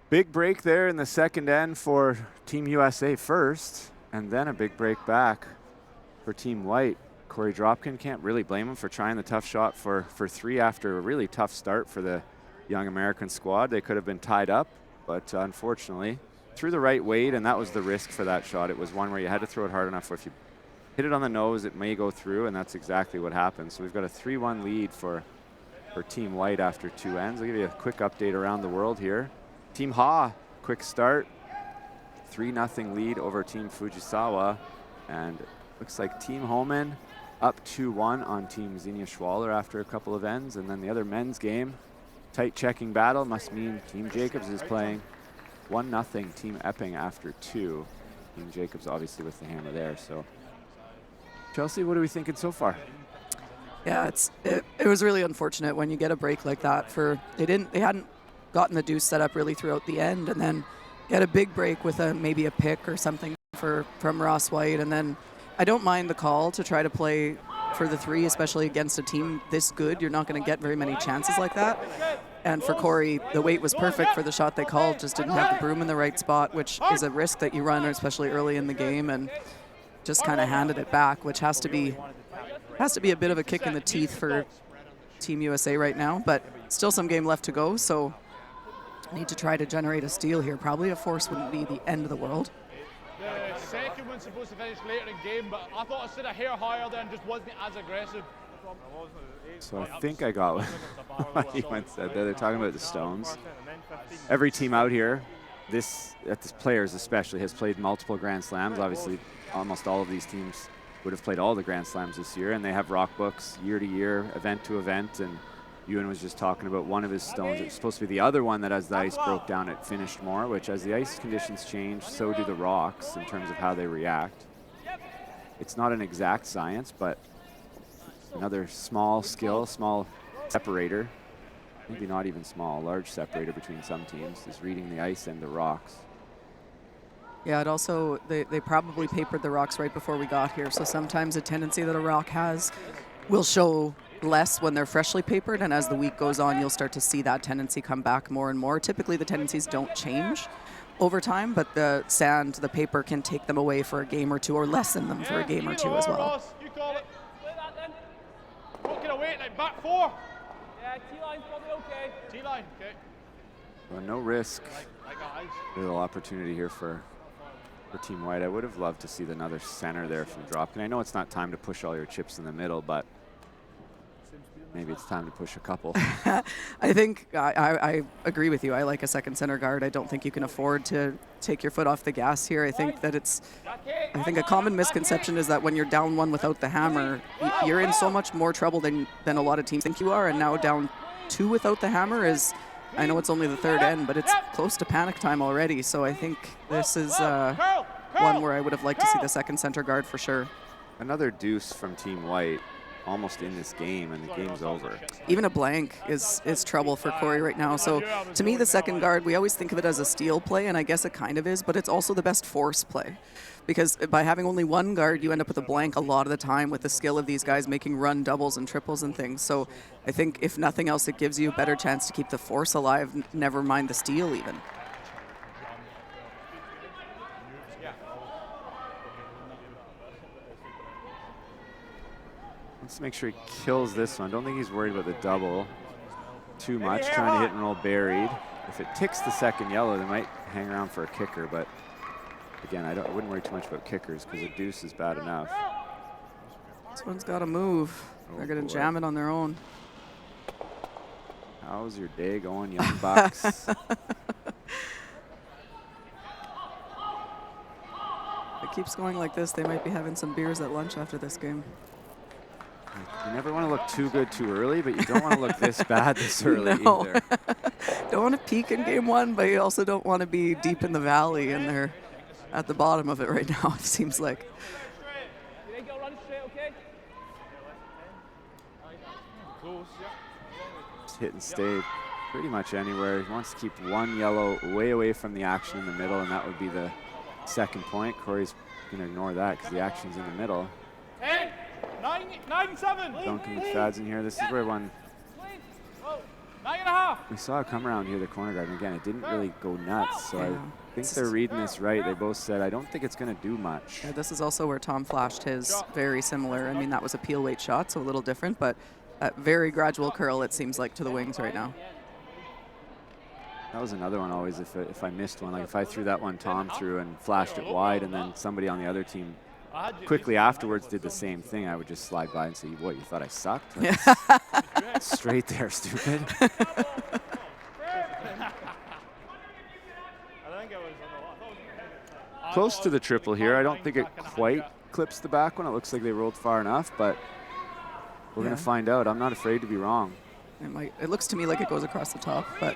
[SPEAKER 1] Big break there in the second end for Team USA first, and then a big break back for Team Whyte. Corey Dropkin, can't really blame him for trying the tough shot for 3 after a really tough start for the young American squad. They could have been tied up, but unfortunately threw the right weight, and that was the risk for that shot. It was one where you had to throw it hard enough where if you hit it on the nose, it may go through, and that's exactly what happened. So we've got a 3-1 lead for Team Whyte after 2 ends. I'll give you a quick update around the world here. Team Ha, quick start, 3-0 lead over Team Fujisawa, and looks like Team Homan up 2-1 on Team Xenia Schwaller after a couple of ends, and then the other men's game, tight checking battle, must mean Team Jacobs is playing 1-0 Team Epping after 2. Team Jacobs obviously with the hammer there. So Chelsea, what are we thinking so far?
[SPEAKER 12] Yeah, it was really unfortunate when you get a break like that. They hadn't gotten the deuce set up really throughout the end, and then get a big break with maybe a pick or something from Ross Whyte. And then I don't mind the call to try to play for the 3, especially against a team this good. You're not going to get very many chances like that. And for Corey, the weight was perfect for the shot they called, just didn't have the broom in the right spot, which is a risk that you run, especially early in the game, and just kind of handed it back, which has to be a bit of a kick in the teeth for Team USA right now, but still some game left to go, so need to try to generate a steal here. Probably a force wouldn't be the end of the world.
[SPEAKER 17] The second one's supposed to finish later in game, but I thought I stood a hair higher there and just wasn't as aggressive.
[SPEAKER 1] So I think I got what he went said there. They're talking about the stones. Every team out here, this players especially, has played multiple Grand Slams. Obviously, almost all of these teams would have played all the Grand Slams this year, and they have rock books year to year, event to event. And Ewan was just talking about one of his stones. It was supposed to be the other one that as the ice broke down, it finished more, which as the ice conditions change, so do the rocks in terms of how they react. It's not an exact science, but another small skill, small separator, maybe not even small, large separator between some teams is reading the ice and the rocks.
[SPEAKER 12] Yeah, it also, they probably papered the rocks right before we got here. So sometimes a tendency that a rock has will show less when they're freshly papered, and as the week goes on, you'll start to see that tendency come back more and more. Typically, the tendencies don't change over time, but the sand, the paper can take them away for a game or two or lessen them for a game or two as well.
[SPEAKER 14] You call it. Don't get away, like back 4. Yeah, T-line's probably okay. T-line, okay.
[SPEAKER 1] Well, no risk. Little opportunity here for Team Whyte. I would have loved to see another center there from Dropkin. I know it's not time to push all your chips in the middle, but maybe it's time to push a couple.
[SPEAKER 12] I think I agree with you. I like a second center guard. I don't think you can afford to take your foot off the gas here. I think that I think a common misconception is that when you're down 1 without the hammer, you're in so much more trouble than a lot of teams think you are. And now down 2 without the hammer is, I know it's only the third end, but it's close to panic time already. So I think this is one where I would have liked to see the second center guard for sure.
[SPEAKER 1] Another deuce from Team Whyte almost in this game, and the game's over.
[SPEAKER 12] Even a blank is trouble for Corey right now. So to me, the second guard, we always think of it as a steal play, and I guess it kind of is, but it's also the best force play. Because by having only one guard, you end up with a blank a lot of the time with the skill of these guys making run doubles and triples and things. So I think if nothing else, it gives you a better chance to keep the force alive, never mind the steal even.
[SPEAKER 1] Let's make sure he kills this one. I don't think he's worried about the double too much, trying to hit and roll buried. If it ticks the second yellow, they might hang around for a kicker, but again, I wouldn't worry too much about kickers because a deuce is bad enough.
[SPEAKER 12] This one's got to move. They're going to jam it on their own.
[SPEAKER 1] How's your day going, young bucks?
[SPEAKER 12] If it keeps going like this, they might be having some beers at lunch after this game.
[SPEAKER 1] You never want to look too good too early, but you don't want to look this bad this early either.
[SPEAKER 12] Don't want to peak in game 1, but you also don't want to be deep in the valley, and they're at the bottom of it right now, it seems like.
[SPEAKER 1] Just hit and stay pretty much anywhere. He wants to keep one yellow way away from the action in the middle, and that would be the second point. Corey's going to ignore that because the action's in the middle.
[SPEAKER 14] 10, 9, 7.
[SPEAKER 1] Duncan McFadden's in here. This is where one.
[SPEAKER 14] 9.5.
[SPEAKER 1] We saw it come around here, the corner guard, and again, it didn't really go nuts. So I think they're reading this right. They both said, I don't think it's going to do much.
[SPEAKER 12] Yeah, this is also where Tom flashed his very similar. I mean, that was a peel weight shot, so a little different, but a very gradual curl, it seems like, to the wings right now.
[SPEAKER 1] That was another one always if I missed one. Like if I threw that one Tom threw and flashed it wide, and then somebody on the other team quickly afterwards did the same thing, I would just slide by and say, what, you thought I sucked? Like, straight there, stupid. Close to the triple here. I don't think it quite clips the back one. It looks like they rolled far enough, but we're going to find out. I'm not afraid to be wrong.
[SPEAKER 12] It looks to me like it goes across the top, but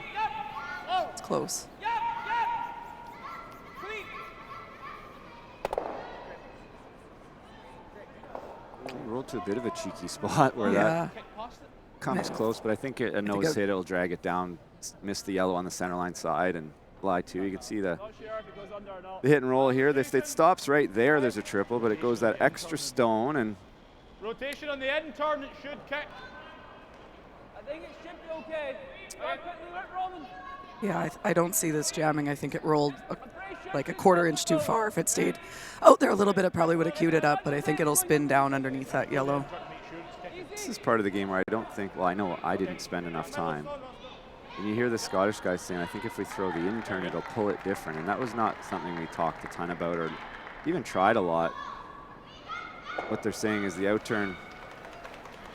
[SPEAKER 12] it's close.
[SPEAKER 1] Rolled to a bit of a cheeky spot where that comes close, but I think a nose hit, it'll drag it down, miss the yellow on the center line side and fly too. You can see the hit and roll here. If it stops right there, there's a triple, but it goes that extra stone and
[SPEAKER 14] rotation on the end turn, it should kick. I think it should be okay.
[SPEAKER 12] Yeah, I don't see this jamming. I think it rolled like a quarter inch too far. If it stayed out there a little bit, it probably would have queued it up, but I think it'll spin down underneath that yellow.
[SPEAKER 1] This is part of the game where I don't think, well, I know I didn't spend enough time. And you hear the Scottish guy saying, I think if we throw the in-turn, it'll pull it different. And that was not something we talked a ton about or even tried a lot. What they're saying is the out-turn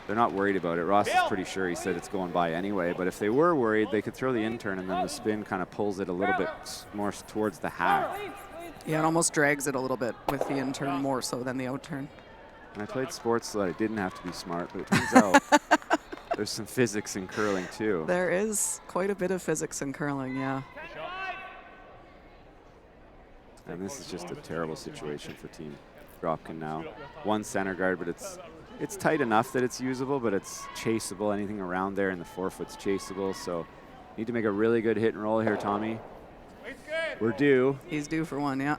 [SPEAKER 1] they're not worried about it. Ross is pretty sure he said it's going by anyway, but if they were worried, they could throw the in-turn, and then the spin kind of pulls it a little bit more towards the half.
[SPEAKER 12] Yeah, it almost drags it a little bit with the in-turn more so than the out-turn.
[SPEAKER 1] And I played sports so that I didn't have to be smart, but it turns out there's some physics in curling too.
[SPEAKER 12] There is quite a bit of physics in curling, yeah.
[SPEAKER 1] And this is just a terrible situation for Team Dropkin now. One center guard, but it's tight enough that it's usable, but it's chaseable. Anything around there in the forefoot's chaseable. So need to make a really good hit and roll here, Tommy. We're due.
[SPEAKER 12] He's due for one, yeah.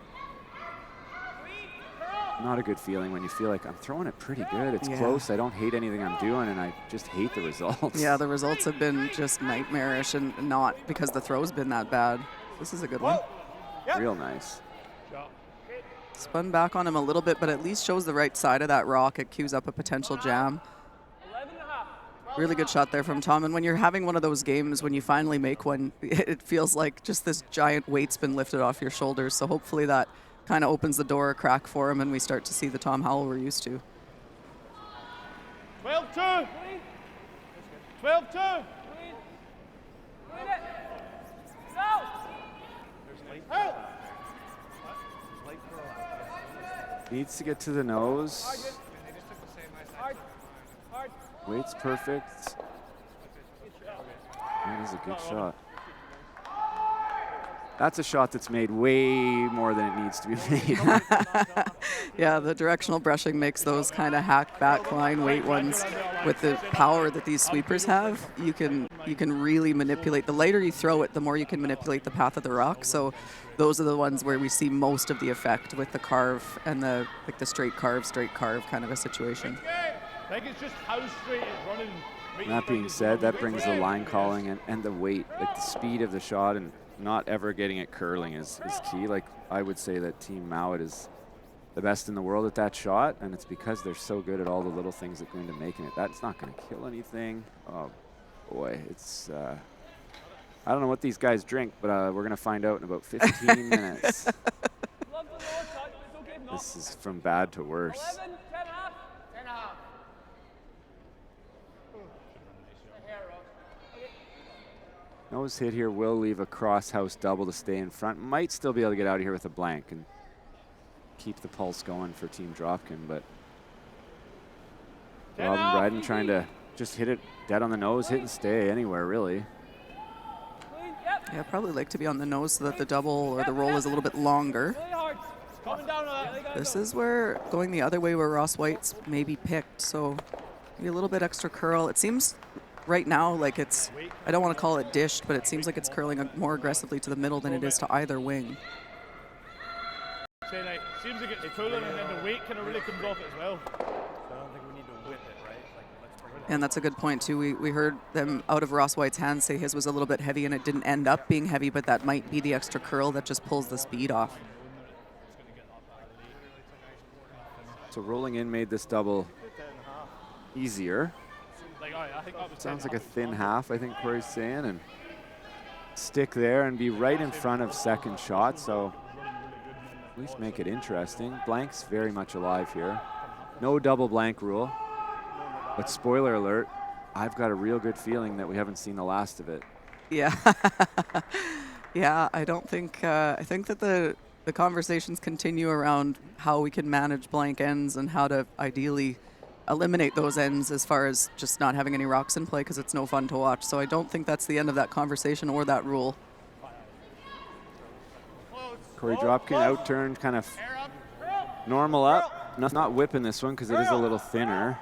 [SPEAKER 1] Not a good feeling when you feel like I'm throwing it pretty good. It's close. I don't hate anything I'm doing, and I just hate the results.
[SPEAKER 12] Yeah, the results have been just nightmarish, and not because the throw's been that bad. This is a good one.
[SPEAKER 1] Real nice.
[SPEAKER 12] Spun back on him a little bit, but at least shows the right side of that rock. It cues up a potential jam. Really good shot there from Tom. And when you're having one of those games, when you finally make one, it feels like just this giant weight's been lifted off your shoulders. So hopefully that kind of opens the door a crack for him, and we start to see the Tom Howell we're used to.
[SPEAKER 14] 12-2. 12-2.
[SPEAKER 1] Needs to get to the nose. Whyte's perfect. That is a good shot. That's a shot that's made way more than it needs to be made.
[SPEAKER 12] Yeah, the directional brushing makes those kind of hack backline Whyte ones with the power that these sweepers have. You can really manipulate. The lighter you throw it, the more you can manipulate the path of the rock. So those are the ones where we see most of the effect with the carve and the straight carve kind of a situation.
[SPEAKER 14] I think it's just how straight it's running.
[SPEAKER 1] That being said, that brings the line calling and the weight, like the speed of the shot, and not ever getting it curling is key. Like, I would say that Team Mowat is the best in the world at that shot, and it's because they're so good at all the little things that go into making it. That's not going to kill anything. Oh boy, it's I don't know what these guys drink, but we're going to find out in about 15 minutes. This is from bad to worse. Nose hit here will leave a cross-house double to stay in front. Might still be able to get out of here with a blank and keep the pulse going for Team Dropkin, but Robin Bryden trying to just hit it dead on the nose, hit and stay anywhere, really.
[SPEAKER 12] Yeah, probably like to be on the nose so that the double or the roll is a little bit longer. This is where going the other way where Ross Whyte's maybe picked, so maybe a little bit extra curl. It seems right now like it's, I don't want to call it dished, but it seems like it's curling more aggressively to the middle than it is to either wing.
[SPEAKER 14] So like, seems like it's pulling, and then the weight kind of really comes off it as well. So I don't think we need to whip it, right? Like, let's bring it.
[SPEAKER 12] And that's a good point too. We heard them out of Ross Whyte's hands say his was a little bit heavy, and it didn't end up being heavy, but that might be the extra curl that just pulls the speed off.
[SPEAKER 1] So rolling in made this double easier. Sounds like a thin half, I think Corey's saying, and stick there and be right in front of second shot, so at least make it interesting. Blank's very much alive here. No double blank rule, but spoiler alert, I've got a real good feeling that we haven't seen the last of it.
[SPEAKER 12] Yeah. Yeah, I don't think, I think that the conversations continue around how we can manage blank ends and how to ideally eliminate those ends as far as just not having any rocks in play, because it's no fun to watch. So I don't think that's the end of that conversation or that rule.
[SPEAKER 1] Corey Dropkin outturned, kind of normal up. Not whipping this one because it is a little thinner.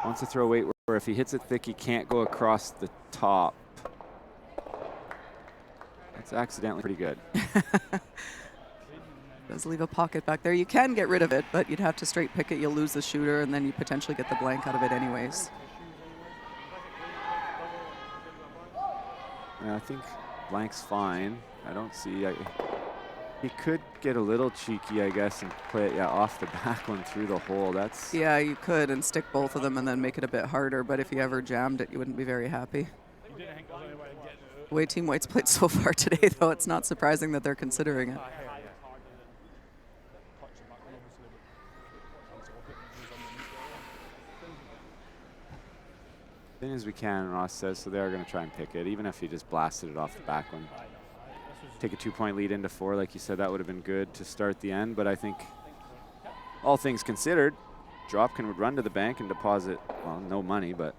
[SPEAKER 1] Wants to throw weight where if he hits it thick, he can't go across the top. That's accidentally pretty good.
[SPEAKER 12] Does leave a pocket back there. You can get rid of it, but you'd have to straight pick it. You'll lose the shooter, and then you potentially get the blank out of it anyways.
[SPEAKER 1] Yeah, I think blank's fine. I don't see. He could get a little cheeky, I guess, and play it off the back one through the hole. That's.
[SPEAKER 12] Yeah, you could, and stick both of them and then make it a bit harder. But if you ever jammed it, you wouldn't be very happy. The way Team Whyte's played so far today, though, it's not surprising that they're considering it.
[SPEAKER 1] soon as we can, Ross says, so they are going to try and pick it, even if he just blasted it off the back one. Take a 2-point lead into 4, like you said, that would have been good to start the end, but I think all things considered, Dropkin would run to the bank and deposit, well, no money, but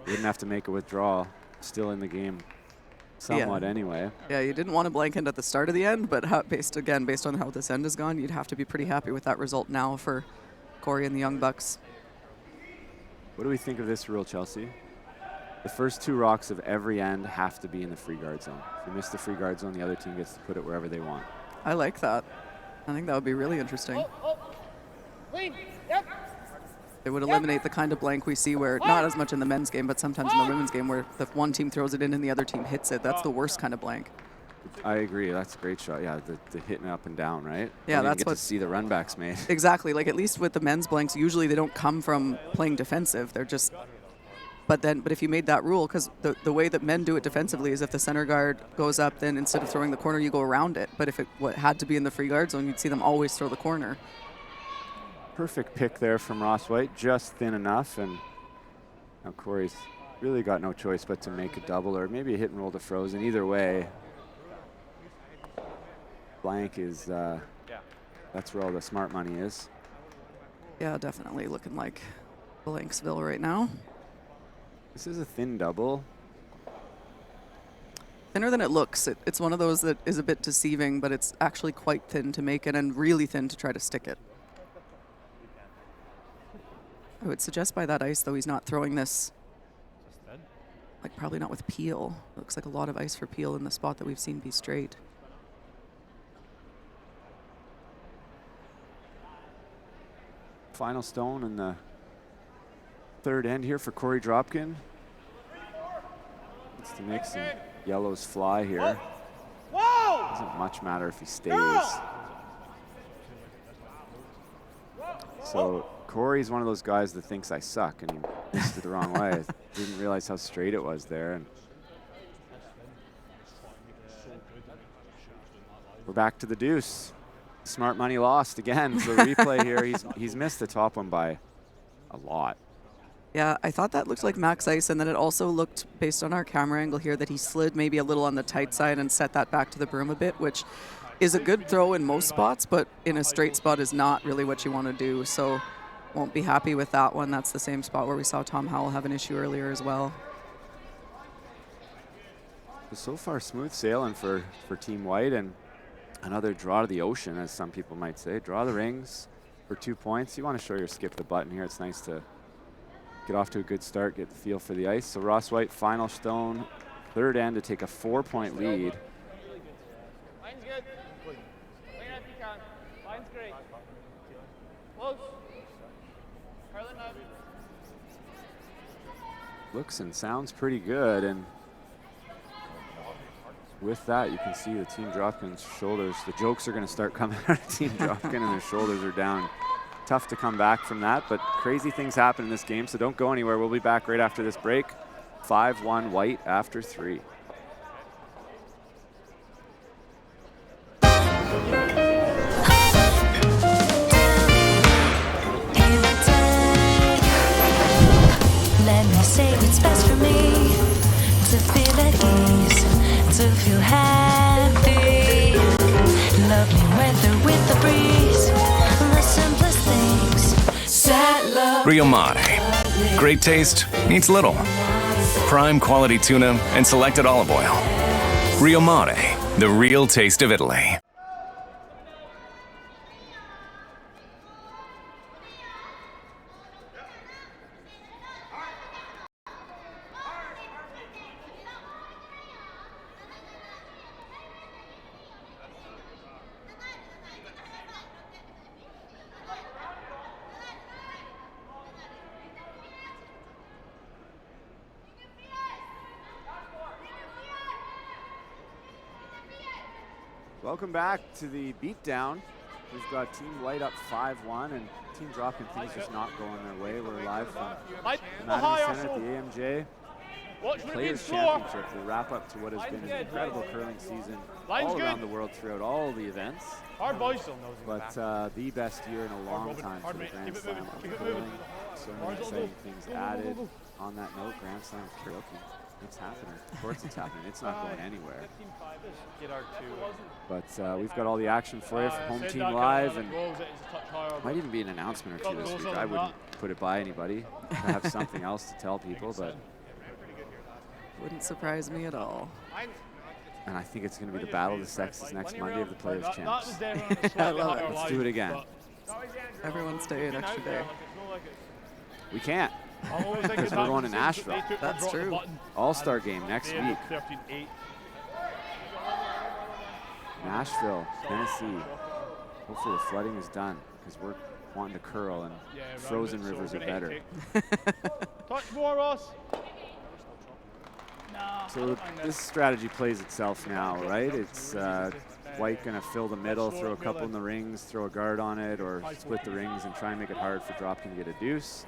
[SPEAKER 1] wouldn't have to make a withdrawal. Still in the game somewhat anyway.
[SPEAKER 12] Yeah, you didn't want to blank end at the start of the end, but based on how this end has gone, you'd have to be pretty happy with that result now for Corey and the Young Bucks.
[SPEAKER 1] What do we think of this rule, Chelsea? The first 2 rocks of every end have to be in the free guard zone. If you miss the free guard zone, the other team gets to put it wherever they want.
[SPEAKER 12] I like that. I think that would be really interesting. It would eliminate the kind of blank we see where, not as much in the men's game, but sometimes in the women's game, where the one team throws it in and the other team hits it. That's the worst kind of blank.
[SPEAKER 1] I agree. That's a great shot. Yeah, the hitting up and down, right?
[SPEAKER 12] Yeah, that's
[SPEAKER 1] what to see the run backs made.
[SPEAKER 12] Exactly. Like, at least with the men's blanks, usually they don't come from playing defensive. They're just. But if you made that rule, because the way that men do it defensively is if the center guard goes up, then instead of throwing the corner, you go around it. But if it had to be in the free guard zone, you'd see them always throw the corner.
[SPEAKER 1] Perfect pick there from Ross Whyte, just thin enough, and now Corey's really got no choice but to make a double or maybe a hit and roll to Frozen. Either way, blank is, that's where all the smart money is.
[SPEAKER 12] Yeah, definitely looking like Blanksville right now.
[SPEAKER 1] This is a thin double.
[SPEAKER 12] Thinner than it looks. It's one of those that is a bit deceiving, but it's actually quite thin to make it and really thin to try to stick it. I would suggest by that ice, though, he's not throwing this, like probably not with Peel. It looks like a lot of ice for Peel in the spot that we've seen be straight.
[SPEAKER 1] Final stone in the third end here for Corey Dropkin. Needs to make some yellows fly here. Doesn't much matter if he stays. So Corey's one of those guys that thinks I suck, and he missed it the wrong way. I didn't realize how straight it was there. And we're back to the deuce. Smart money lost again. So the replay here, he's missed the top one by a lot.
[SPEAKER 12] Yeah, I thought that looked like max ice, and then it also looked, based on our camera angle here, that he slid maybe a little on the tight side and set that back to the broom a bit, which is a good throw in most spots, but in a straight spot is not really what you want to do. So won't be happy with that one. That's the same spot where we saw Tom Howell have an issue earlier as well.
[SPEAKER 1] So far, smooth sailing for Team Whyte, and another draw to the ocean, as some people might say. Draw the rings for 2 points. You want to show your skip the button here. It's nice to get off to a good start, get the feel for the ice. So Ross Whyte, final stone, third end to take a 4-point lead.
[SPEAKER 14] Line's good. Clean up you can. Line's great. Close. Carlin up.
[SPEAKER 1] Looks and sounds pretty good, and with that, you can see the Team Dropkin's shoulders. The jokes are going to start coming out of Team Dropkin, and their shoulders are down. Tough to come back from that, but crazy things happen in this game, so don't go anywhere. We'll be back right after this break. 5-1 Whyte after 3.
[SPEAKER 17] Let me say what's best for me, to feel at ease, to feel happy. Lovely weather with the breeze, the simplest things. Sad love.
[SPEAKER 18] Rio Mare. Great taste needs little. Prime quality tuna and selected olive oil. Rio Mare, the real taste of Italy.
[SPEAKER 1] Welcome back to the beatdown. We've got Team Whyte up 5-1, and Team Dropkin things just not going their way. We're live from the Madden Center at the AMJ Players Championship. We wrap up to what has been an incredible curling season all around the world throughout all the events. But the best year in a long time for the Grand Slam of curling. So many exciting things added on that note, Grand Slam karaoke. It's happening. Of course it's happening. It's not going anywhere. But we've got all the action for you from Home Team Live, and might even be an announcement or two this week. I wouldn't put it by anybody to have something else to tell people, but
[SPEAKER 12] wouldn't surprise me at all.
[SPEAKER 1] And I think it's going to be the battle of the sexes next Monday of the Players' Champs.
[SPEAKER 12] I love it.
[SPEAKER 1] Let's do it again.
[SPEAKER 12] Everyone stay an extra day.
[SPEAKER 1] We can't, because we're going to Nashville.
[SPEAKER 12] That's true.
[SPEAKER 1] All-Star game next week. Nashville, Tennessee. Hopefully the flooding is done, because we're wanting to curl, and frozen rivers are better.
[SPEAKER 14] Touch more, Ross.
[SPEAKER 1] So this strategy plays itself now, right? It's Whyte going to fill the middle, throw a couple in the rings, throw a guard on it, or split the rings and try and make it hard for Dropkin to get a deuce.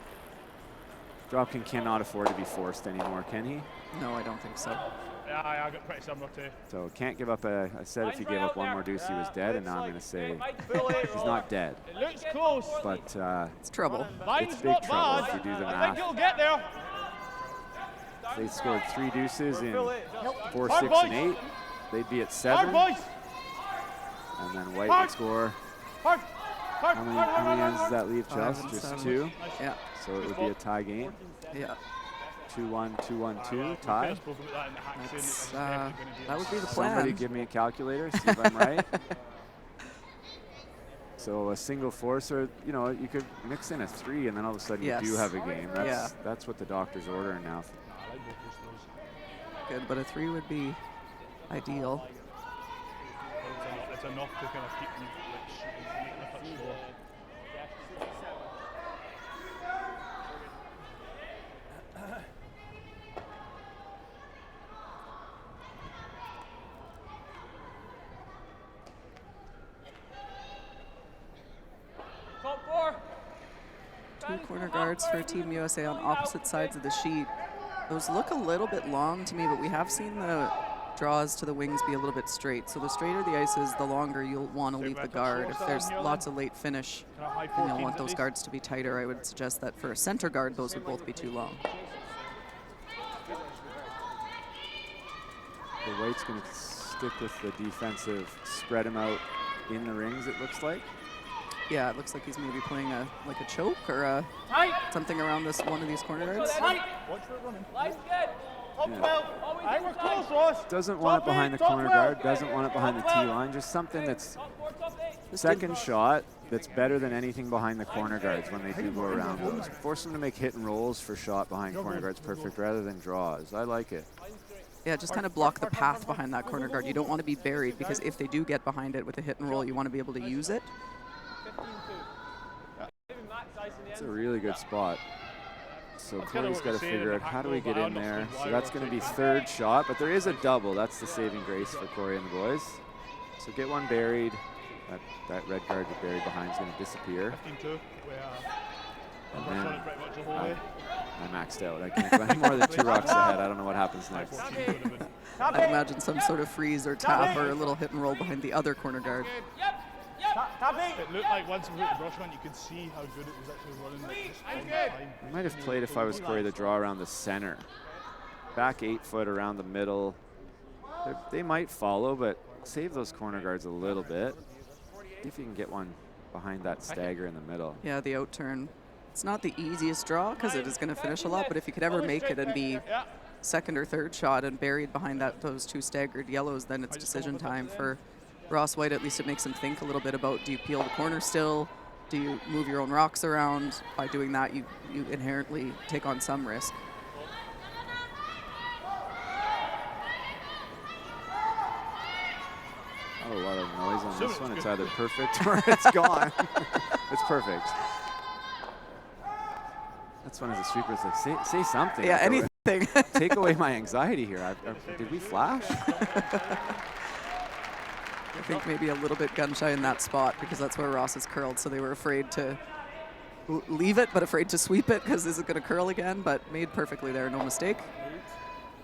[SPEAKER 1] Dropkin cannot afford to be forced anymore, can he?
[SPEAKER 12] No, I don't think so.
[SPEAKER 14] Yeah, I got pretty similar too.
[SPEAKER 1] So can't give up I said if he gave up one more deuce, he was dead, and now I'm going to say he's not dead.
[SPEAKER 14] It looks close.
[SPEAKER 1] But
[SPEAKER 12] it's trouble.
[SPEAKER 1] It's big trouble if you do the math.
[SPEAKER 14] I think he'll get there.
[SPEAKER 1] They scored 3 deuces in 4, 6, and 8. They'd be at 7. And then Whyte would score. How many ends does that leave, Chels? Just 2?
[SPEAKER 12] Yeah.
[SPEAKER 1] So it would be a tie game.
[SPEAKER 12] Yeah.
[SPEAKER 1] 2-1, 2-1-2, tie.
[SPEAKER 12] That would be the plan.
[SPEAKER 1] Somebody give me a calculator, see if I'm right. So a single force, or you could mix in a 3, and then all of a sudden you do have a game. That's what the doctor's ordering now.
[SPEAKER 12] Good, but a 3 would be ideal.
[SPEAKER 14] It's enough to kind of keep them making a touch slower.
[SPEAKER 4] Top 4.
[SPEAKER 12] 2 corner guards for Team USA on opposite sides of the sheet. Those look a little bit long to me, but we have seen the draws to the wings be a little bit straight. So the straighter the ice is, the longer you'll want to leave the guard. If there's lots of late finish, then you'll want those guards to be tighter. I would suggest that for a center guard, those would both be too long.
[SPEAKER 1] The Whyte's going to stick with the defensive, spread him out in the rings, it looks like.
[SPEAKER 12] Yeah, it looks like he's maybe playing like a choke or something around one of these corner guards.
[SPEAKER 1] Doesn't want it behind the corner guard, doesn't want it behind the tee line, just something that's second shot that's better than anything behind the corner guards when they do go around those. Force them to make hit and rolls for shot behind corner guards perfect rather than draws. I like it.
[SPEAKER 12] Yeah, just kind of block the path behind that corner guard. You don't want to be buried, because if they do get behind it with a hit and roll, you want to be able to use it.
[SPEAKER 1] It's a really good spot. So Corey's got to figure out how do we get in there. So that's going to be 3rd shot, but there is a double. That's the saving grace for Corey and the boys. So get one buried. That red guard you buried behind is going to disappear. And then I maxed out. I can't go any more than 2 rocks ahead. I don't know what happens next.
[SPEAKER 12] I'd imagine some sort of freeze or tap or a little hit and roll behind the other corner guard.
[SPEAKER 14] It looked like once we hit the brush on, you could see how good it was actually running.
[SPEAKER 1] I might have played, if I was Corey, the draw around the center. Back 8 foot around the middle. They might follow, but save those corner guards a little bit. See if you can get one behind that stagger in the middle.
[SPEAKER 12] Yeah, the out turn. It's not the easiest draw because it is going to finish a lot, but if you could ever make it and be 2nd or 3rd shot and buried behind those 2 staggered yellows, then it's decision time for Ross Whyte. At least it makes him think a little bit about, do you peel the corner still? Do you move your own rocks around? By doing that, you inherently take on some risk.
[SPEAKER 1] Not a lot of noise on this one. It's either perfect or it's gone. It's perfect. That's one as a sweeper. It's like, say something.
[SPEAKER 12] Yeah, anything.
[SPEAKER 1] Take away my anxiety here. Did we flash?
[SPEAKER 12] I think maybe a little bit gun shy in that spot because that's where Ross is curled. So they were afraid to leave it, but afraid to sweep it because is it going to curl again? But made perfectly there, no mistake.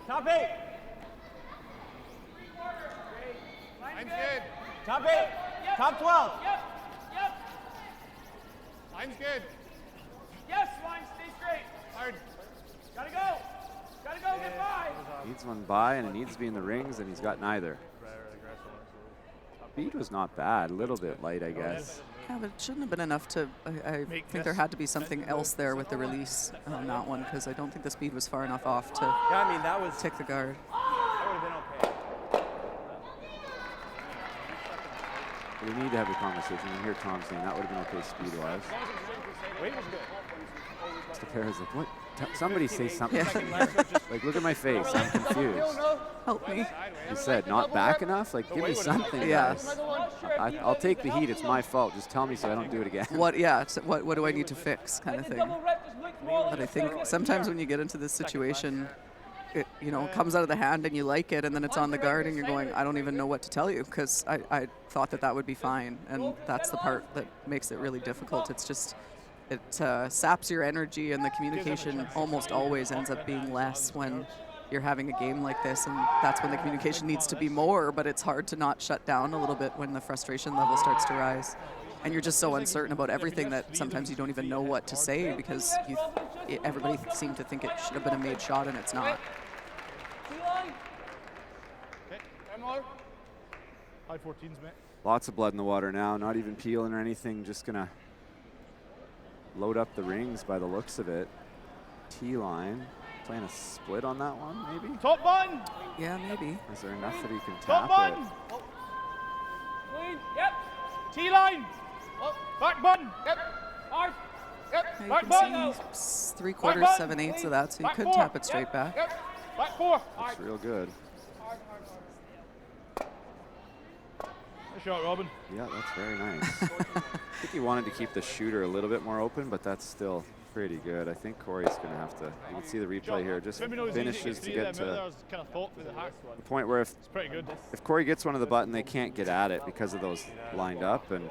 [SPEAKER 14] Top 8. Line's good. Top 8. Top 12. Yep. Line's good.
[SPEAKER 4] Yes, line, stay straight.
[SPEAKER 14] Hard. Gotta go! Gotta go, get by!
[SPEAKER 1] Needs one by, and it needs to be in the rings, and he's got neither. Speed was not bad. A little bit light, I guess.
[SPEAKER 12] Yeah, but it shouldn't have been enough to. I think there had to be something else there with the release on that one, because I don't think the speed was far enough off to
[SPEAKER 14] that was
[SPEAKER 12] tick the guard.
[SPEAKER 14] That would have been okay.
[SPEAKER 1] We need to have a conversation. You hear Tom saying that would have been okay speed-wise.
[SPEAKER 14] Weight was good.
[SPEAKER 1] Mr. Perez like, what? Somebody say something. Like, look at my face. I'm confused.
[SPEAKER 12] Help me.
[SPEAKER 1] He said, not back enough? Like, give me something, guys. I'll take the heat. It's my fault. Just tell me so I don't do it again.
[SPEAKER 12] What do I need to fix, kind of thing. But I think sometimes when you get into this situation, it comes out of the hand and you like it, and then it's on the guard and you're going, I don't even know what to tell you, because I thought that would be fine, and that's the part that makes it really difficult. It's just, it saps your energy, and the communication almost always ends up being less when you're having a game like this, and that's when the communication needs to be more, but it's hard to not shut down a little bit when the frustration level starts to rise. And you're just so uncertain about everything that sometimes you don't even know what to say, because everybody seemed to think it should have been a made shot, and it's not.
[SPEAKER 10] High 14s, mate.
[SPEAKER 1] Lots of blood in the water now. Not even peeling or anything. Just going to load up the rings by the looks of it. T-line. Playing a split on that one, maybe?
[SPEAKER 14] Top button!
[SPEAKER 12] Yeah, maybe.
[SPEAKER 1] Is there enough that he can
[SPEAKER 14] Top
[SPEAKER 1] tap
[SPEAKER 14] button!
[SPEAKER 1] it?
[SPEAKER 14] Clean. Yep. T-line! Back button! Yep. Hard. Yep.
[SPEAKER 12] Yeah,
[SPEAKER 14] Back
[SPEAKER 12] you
[SPEAKER 14] button!
[SPEAKER 12] can see 3/4, 7/8 of that, so you could tap it straight back.
[SPEAKER 14] Yep. Back 4.
[SPEAKER 1] That's real good.
[SPEAKER 14] Nice shot, Robin.
[SPEAKER 1] Yeah, that's very nice. I think he wanted to keep the shooter a little bit more open, but that's still pretty good. I think Corey's going to have to, you can see the replay here, just finishes to get to the point where if Corey gets one of the button, they can't get at it because of those lined up. And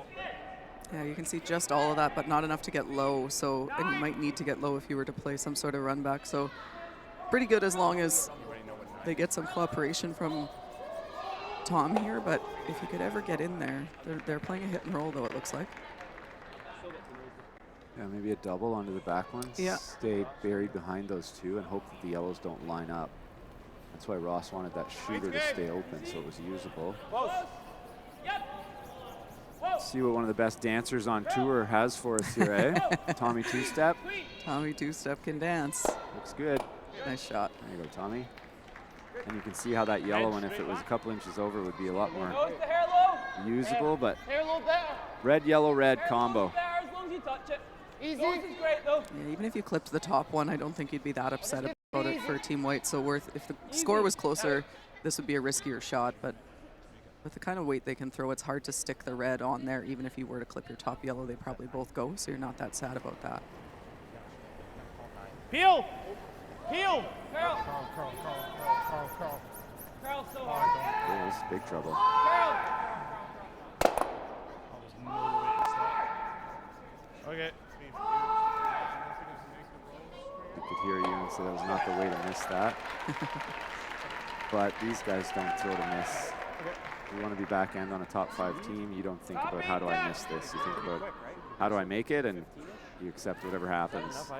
[SPEAKER 12] yeah, you can see just all of that, but not enough to get low. So, and you might need to get low if you were to play some sort of run back. So pretty good as long as they get some cooperation from Tom here, but if you could ever get in there, they're playing a hit and roll though, it looks like.
[SPEAKER 1] yeah, maybe a double onto the back ones.
[SPEAKER 12] Yeah.
[SPEAKER 1] Stay buried behind those two and hope that the yellows don't line up. That's why Ross wanted that shooter to stay open so it was usable. See what one of the best dancers on tour has for us here, eh? Tommy two-step.
[SPEAKER 12] Tommy two-step can dance.
[SPEAKER 1] Looks good.
[SPEAKER 12] Nice shot.
[SPEAKER 1] There you go, Tommy. And you can see how that yellow one, if it was a couple inches over, would be a lot more usable, but red, yellow, red combo.
[SPEAKER 14] Easy. Great, though.
[SPEAKER 12] Yeah, even if you clipped the top one, I don't think you'd be that upset about it for Team Whyte. So if the score was closer, this would be a riskier shot, but with the kind of weight they can throw, it's hard to stick the red on there. Even if you were to clip your top yellow, they probably both go, so you're not that sad about that.
[SPEAKER 14] Peel! Peel!
[SPEAKER 10] Carl.
[SPEAKER 14] So hard.
[SPEAKER 1] Yeah, this is big trouble.
[SPEAKER 14] Okay.
[SPEAKER 1] You could hear you and say that was not the way to miss that. But these guys don't throw to miss. You want to be back end on a top 5 team, you don't think about how do I miss this. You think about how do I make it, and you accept whatever happens.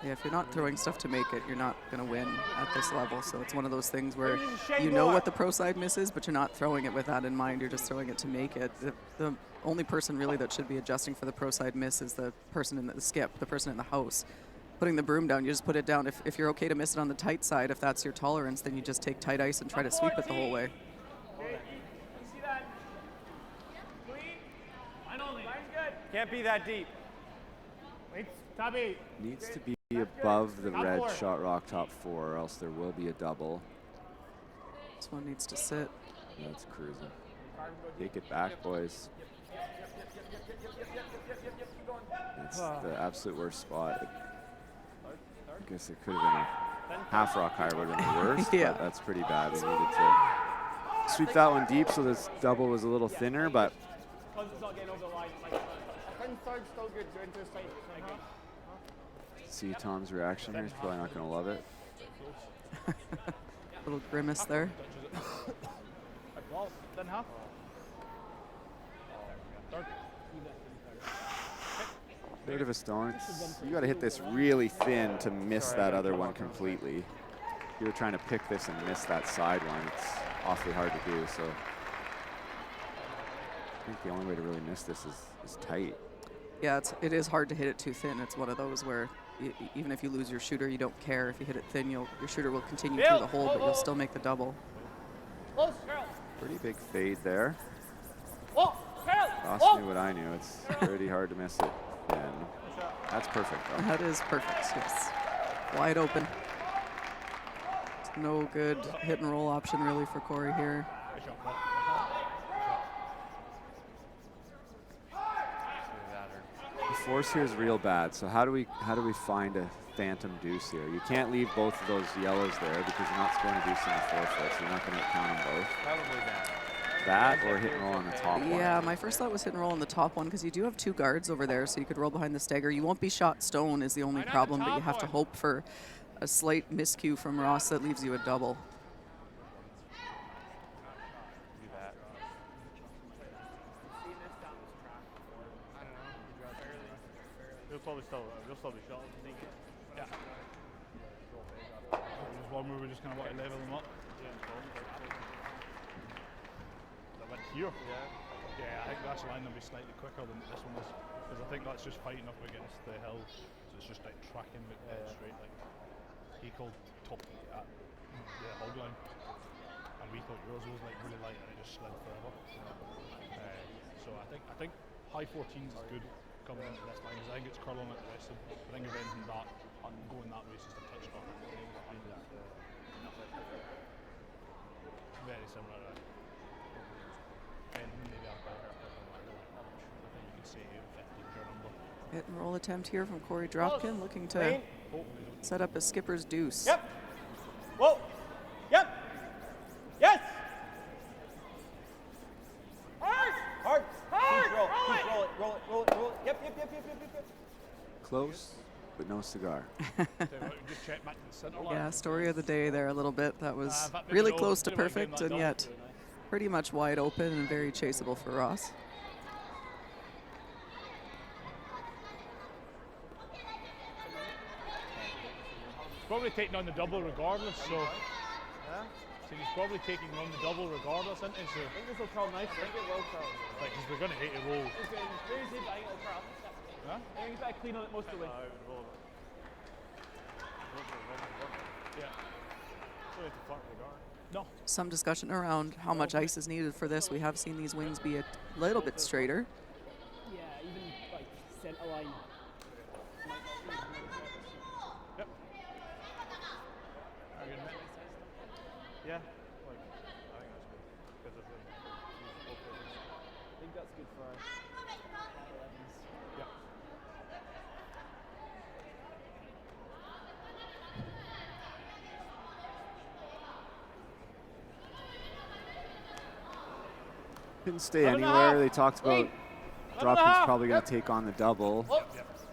[SPEAKER 12] Yeah, if you're not throwing stuff to make it, you're not going to win at this level. So it's one of those things where you know what the pro side miss is, but you're not throwing it with that in mind. You're just throwing it to make it. The only person really that should be adjusting for the pro side miss is the person in the skip, the person in the house. Putting the broom down, you just put it down. If you're okay to miss it on the tight side, if that's your tolerance, then you just take tight ice and try to sweep it the whole way.
[SPEAKER 14] Can't be that deep. Wait, Tabby.
[SPEAKER 1] Needs to be above the red shot rock top 4, or else there will be a double.
[SPEAKER 12] This one needs to sit.
[SPEAKER 1] Yeah, it's cruising. Take it back, boys. It's the absolute worst spot. I guess it could have been a half rock higher would have been the worst,
[SPEAKER 12] yeah.
[SPEAKER 1] But that's pretty bad. We needed to sweep that one deep so this double was a little thinner, but see Tom's reaction here. He's probably not going to love it.
[SPEAKER 12] Little grimace there.
[SPEAKER 1] Third of a stone. You got to hit this really thin to miss that other one completely. If you were trying to pick this and miss that side one, it's awfully hard to do. So I think the only way to really miss this is tight.
[SPEAKER 12] Yeah, it is hard to hit it too thin. It's one of those where even if you lose your shooter, you don't care. If you hit it thin, your shooter will continue through the hole, but you'll still make the double.
[SPEAKER 1] Pretty big fade there.
[SPEAKER 14] Ross
[SPEAKER 12] Oh.
[SPEAKER 1] knew what I knew. It's pretty hard to miss it. Yeah, that's perfect, though.
[SPEAKER 12] That is perfect, yes. Wide open. No good hit and roll option really for Corey here.
[SPEAKER 1] The force here is real bad. So how do we find a phantom deuce here? You can't leave both of those yellows there because you're not scoring a deuce in the forefoot, so you're not going to count them both.
[SPEAKER 14] Probably that.
[SPEAKER 1] That or hit and roll on the top one.
[SPEAKER 12] Yeah, my first thought was hit and roll on the top one because you do have two guards over there, so you could roll behind the stagger. You won't be shot stone is the only problem, but you have to hope for a slight miscue from Ross that leaves you a double.
[SPEAKER 10] We'll still be shot. Yeah. There's one where we just kind of want to level them up. That went here. Yeah, I think that's line will be slightly quicker than this one is, because I think that's just fighting up against the hill, so it's just like tracking it straight. Like he called top at the hog line, and we thought yours was like really light and it just slid forever. So I think high 14s is good coming into this line, because I think it's curling at the rest of. I think if anything that going that way is just a touchdown. Very similar.
[SPEAKER 12] Hit and roll attempt here from Corey Dropkin, looking to set up a skipper's deuce.
[SPEAKER 14] Yep. Whoa. Yep. Yes. Hard. Hard. Hard. Roll it. Roll it. Yep.
[SPEAKER 1] Close, but no cigar.
[SPEAKER 12] Yeah, story of the day there a little bit. That was really close to perfect and yet pretty much wide open and very chaseable for Ross.
[SPEAKER 10] Probably taking on the double regardless, so he's probably taking on the double regardless, isn't he? So I think this will curl nice. I think it will curl. Like, because we're going to hate a roll.
[SPEAKER 3] It's good. Very safe, I think it'll curl.
[SPEAKER 10] Huh?
[SPEAKER 3] I think it's better clean on it most of the way.
[SPEAKER 10] No.
[SPEAKER 12] Some discussion around how much ice is needed for this. We have seen these wings be a little bit straighter.
[SPEAKER 3] Yeah, even like center line.
[SPEAKER 10] Yep. Yeah. Like,
[SPEAKER 3] I think that's good for 11s.
[SPEAKER 10] Yeah.
[SPEAKER 1] Didn't stay anywhere. They talked about Dropkin's probably going to take on the double.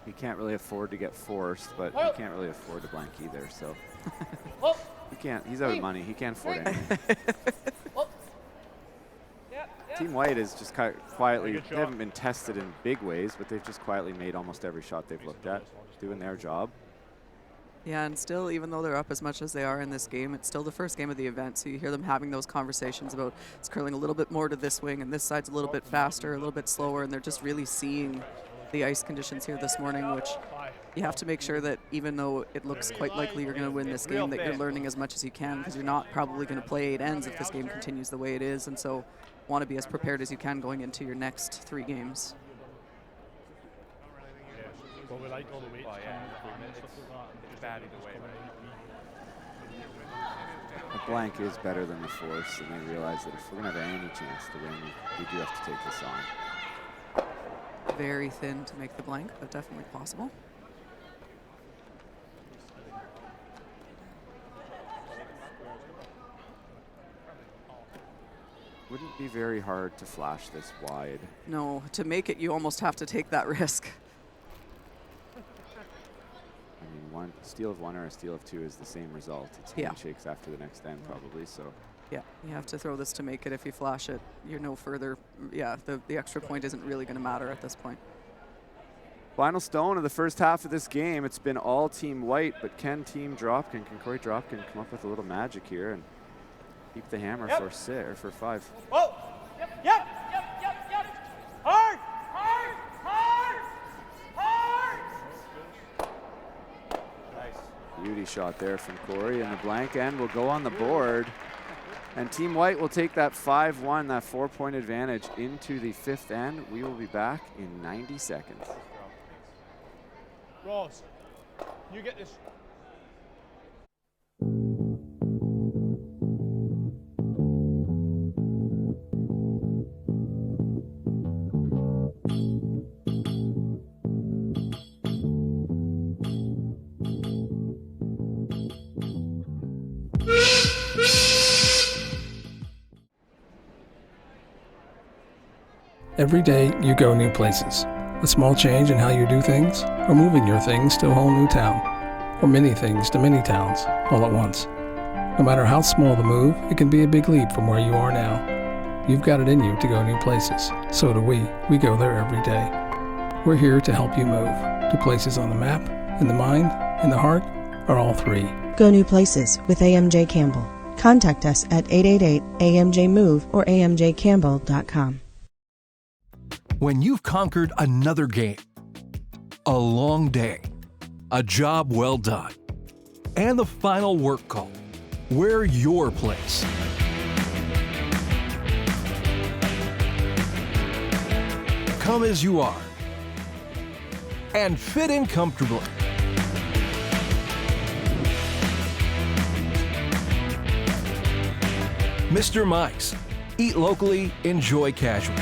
[SPEAKER 1] He can't really afford to get forced, but he can't really afford to blank either. So he can't. He's out of money. He can't afford anything. Team Whyte is just quietly. They haven't been tested in big ways, but they've just quietly made almost every shot they've looked at, doing their job.
[SPEAKER 12] Yeah, and still, even though they're up as much as they are in this game, it's still the first game of the event, so you hear them having those conversations about it's curling a little bit more to this wing, and this side's a little bit faster, a little bit slower, and they're just really seeing the ice conditions here this morning, which you have to make sure that even though it looks quite likely you're going to win this game, that you're learning as much as you can, because you're not probably going to play 8 ends if this game continues the way it is, and so want to be as prepared as you can going into your next 3 games.
[SPEAKER 10] Well, we like all the weights and stuff like that.
[SPEAKER 14] It's bad either way,
[SPEAKER 1] A blank is better than the force, and they realize that if we're going to have any chance to win, we do have to take this on.
[SPEAKER 12] Very thin to make the blank, but definitely possible.
[SPEAKER 1] Wouldn't be very hard to flash this wide.
[SPEAKER 12] No, to make it, you almost have to take that risk.
[SPEAKER 1] I mean, one steal of 1 or a steal of 2 is the same result. It's handshakes after the next end, probably. So.
[SPEAKER 12] Yeah, you have to throw this to make it. If you flash it, you're no further. Yeah, the extra point isn't really going to matter at this point.
[SPEAKER 1] Final stone of the first half of this game. It's been all Team Whyte, but can Corey Dropkin come up with a little magic here and keep the hammer for 6 or for 5?
[SPEAKER 14] Oh! Yep! Hard! Hard! Hard! Hard! Nice.
[SPEAKER 1] Beauty shot there from Corey, and the blank end will go on the board. And Team Whyte will take that 5-1, that 4-point advantage into the 5th end. We will be back in 90 seconds.
[SPEAKER 10] Ross, you get this.
[SPEAKER 15] Every day you go new places. A small change in how you do things, or moving your things to a whole new town, or many things to many towns, all at once. No matter how small the move, it can be a big leap from where you are now. You've got it in you to go new places. So do we. We go there every day. We're here to help you move to places on the map, in the mind, in the heart, or all three.
[SPEAKER 16] Go new places with AMJ Campbell. Contact us at 888-AMJ-MOVE or amjcampbell.com.
[SPEAKER 19] When you've conquered another game, a long day, a job well done, and the final work call, we're your place. Come as you are and fit in comfortably. Mr. Mike's. Eat locally, enjoy casual.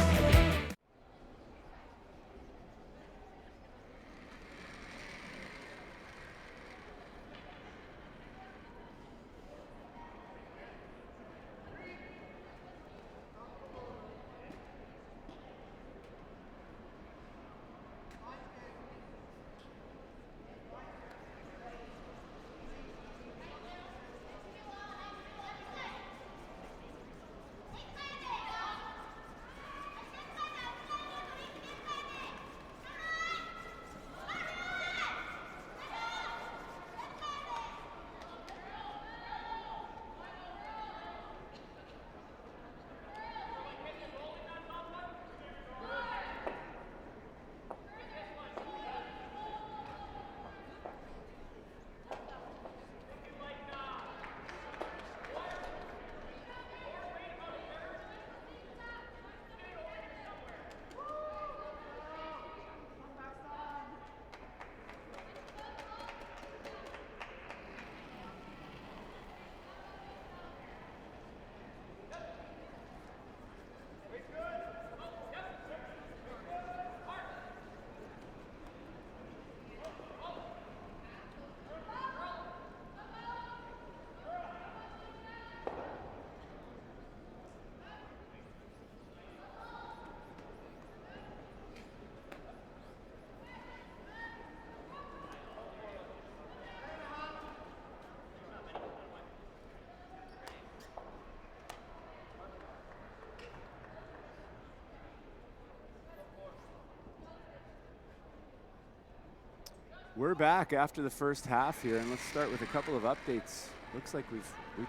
[SPEAKER 1] We're back after the first half here, and let's start with a couple of updates. Looks like we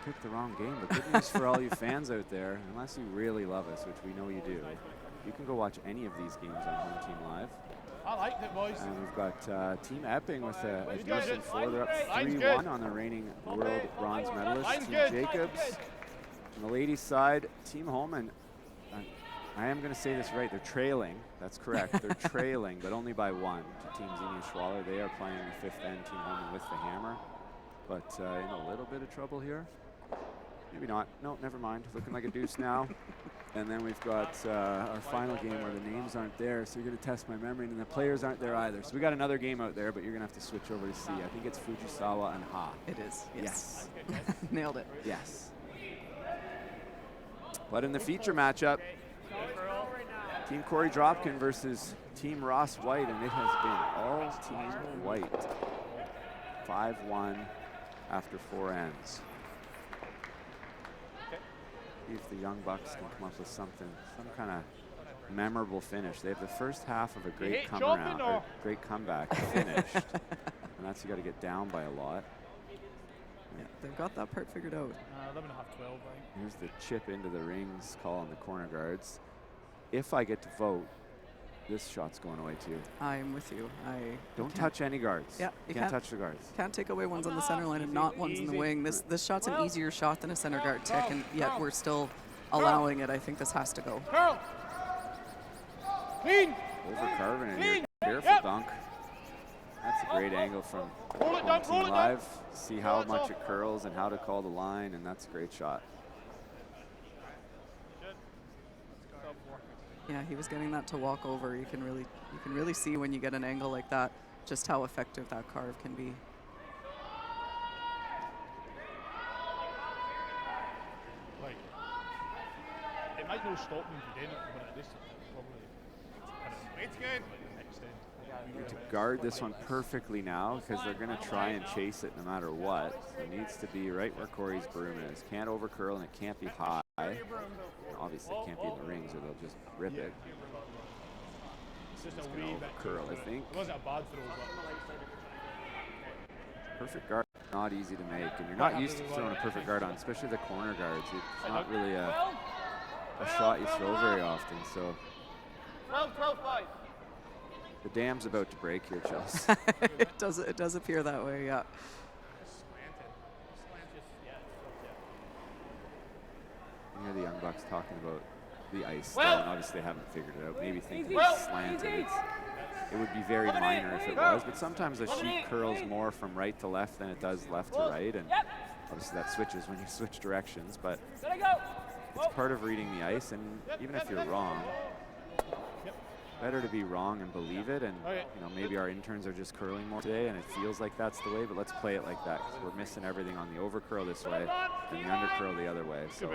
[SPEAKER 1] picked the wrong game, but good news for all you fans out there. Unless you really love us, which we know you do, you can go watch any of these games on Home Team Live.
[SPEAKER 10] I like it, boys.
[SPEAKER 1] And we've got Team Epping with a decent 4. They're up 3-1 on the reigning world bronze medalist, Team Jacobs. On the ladies' side, Team Holman. I am going to say this right. They're trailing. That's correct. They're trailing, but only by 1 to Team Xenia Schwaller. They are playing the 5th end, Team Holman with the hammer. But in a little bit of trouble here. Maybe not. No, never mind. Looking like a deuce now. And then we've got our final game where the names aren't there, so you're going to test my memory, and the players aren't there either. So we got another game out there, but you're going to have to switch over to see. I think it's Fujisawa and Ha.
[SPEAKER 12] It is. Yes. Nailed it.
[SPEAKER 1] Yes. But in the feature matchup, Team Corey Dropkin versus Team Ross Whyte, and it has been all Team Whyte. 5-1 after 4 ends. See if the Young Bucks can come up with something, some kind of memorable finish. They have the first half of a great great comeback finished, and that's you got to get down by a lot.
[SPEAKER 12] Yeah, they've got that part figured out.
[SPEAKER 10] 11.5, 12, I think.
[SPEAKER 1] Here's the chip into the rings call on the corner guards. If I get to vote, this shot's going away too.
[SPEAKER 12] I'm with you.
[SPEAKER 1] Don't touch any guards.
[SPEAKER 12] Yeah,
[SPEAKER 1] you can't touch the guards.
[SPEAKER 12] Can't take away ones on the center line and not ones in the wing. This shot's an easier shot than a center guard tick, and yet we're still allowing it. I think this has to go.
[SPEAKER 10] Clean.
[SPEAKER 1] Over Carvin and your careful dunk. That's a great angle from Team Live. See how much it curls and how to call the line, and that's a great shot.
[SPEAKER 12] Yeah, he was getting that to walk over. You can really see when you get an angle like that just how effective that carve can be.
[SPEAKER 10] Like, it might not stop me from doing it, but at least probably. It's good.
[SPEAKER 1] You need to guard this one perfectly now because they're going to try and chase it no matter what. It needs to be right where Corey's broom is. Can't overcurl and it can't be high. And obviously it can't be in the rings or they'll just rip it.
[SPEAKER 10] It's just a
[SPEAKER 1] going
[SPEAKER 10] wee
[SPEAKER 1] to
[SPEAKER 10] bit.
[SPEAKER 1] overcurl, I think.
[SPEAKER 10] It wasn't a bad throw, but.
[SPEAKER 1] Perfect guard, not easy to make. And you're not used to throwing a perfect guard on, especially the corner guards. It's not really a shot you throw very often. So
[SPEAKER 14] 12-5.
[SPEAKER 1] the dam's about to break here, Chelsea.
[SPEAKER 12] It does appear that way, yeah.
[SPEAKER 1] You hear the Young Bucks talking about the ice, and obviously they haven't figured it out. Maybe thinking it's slanted. It would be very minor if it was, but sometimes a sheet curls more from right to left than it does left to right, and obviously that switches when you switch directions, but it's part of reading the ice, and even if you're wrong, better to be wrong and believe it, and maybe our interns are just curling more today and it feels like that's the way, but let's play it like that because we're missing everything on the overcurl this way and the undercurl the other way, so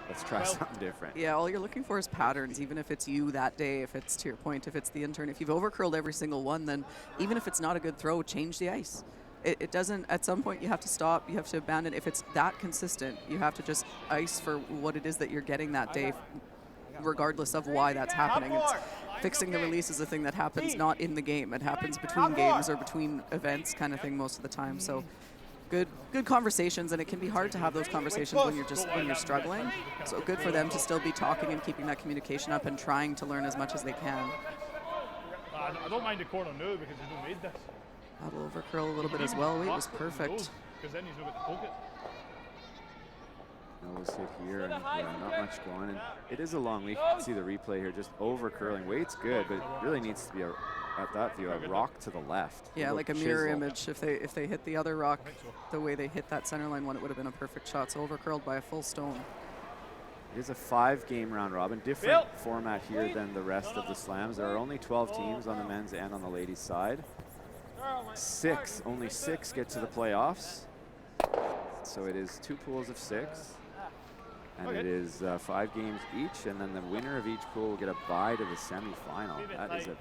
[SPEAKER 1] let's try something different.
[SPEAKER 12] Yeah, all you're looking for is patterns, even if it's you that day, if it's, to your point, if it's the intern. If you've overcurled every single one, then even if it's not a good throw, change the ice. It doesn't, at some point you have to stop, you have to abandon. If it's that consistent, you have to just ice for what it is that you're getting that day, regardless of why that's happening. It's fixing the release is a thing that happens not in the game. It happens between games or between events kind of thing most of the time. So good conversations, and it can be hard to have those conversations when you're struggling. So good for them to still be talking and keeping that communication up and trying to learn as much as they can.
[SPEAKER 10] I don't mind the corner now because they don't made this.
[SPEAKER 12] That'll overcurl a little bit as well. Wait, was perfect.
[SPEAKER 10] Because then he's over the pocket.
[SPEAKER 1] Nose hit here, and not much going. And it is a long week. You can see the replay here, just over curling. Weight's good, but it really needs to be, at that view, a rock to the left.
[SPEAKER 12] Yeah, like a mirror image. If they hit the other rock the way they hit that center line one, it would have been a perfect shot. So overcurled by a full stone.
[SPEAKER 1] It is a 5-game round robin, different format here than the rest of the slams. There are only 12 teams on the men's and on the ladies' side. Only six get to the playoffs. So it is 2 pools of 6. And it is 5 games each, and then the winner of each pool will get a bye to the semifinal. That is a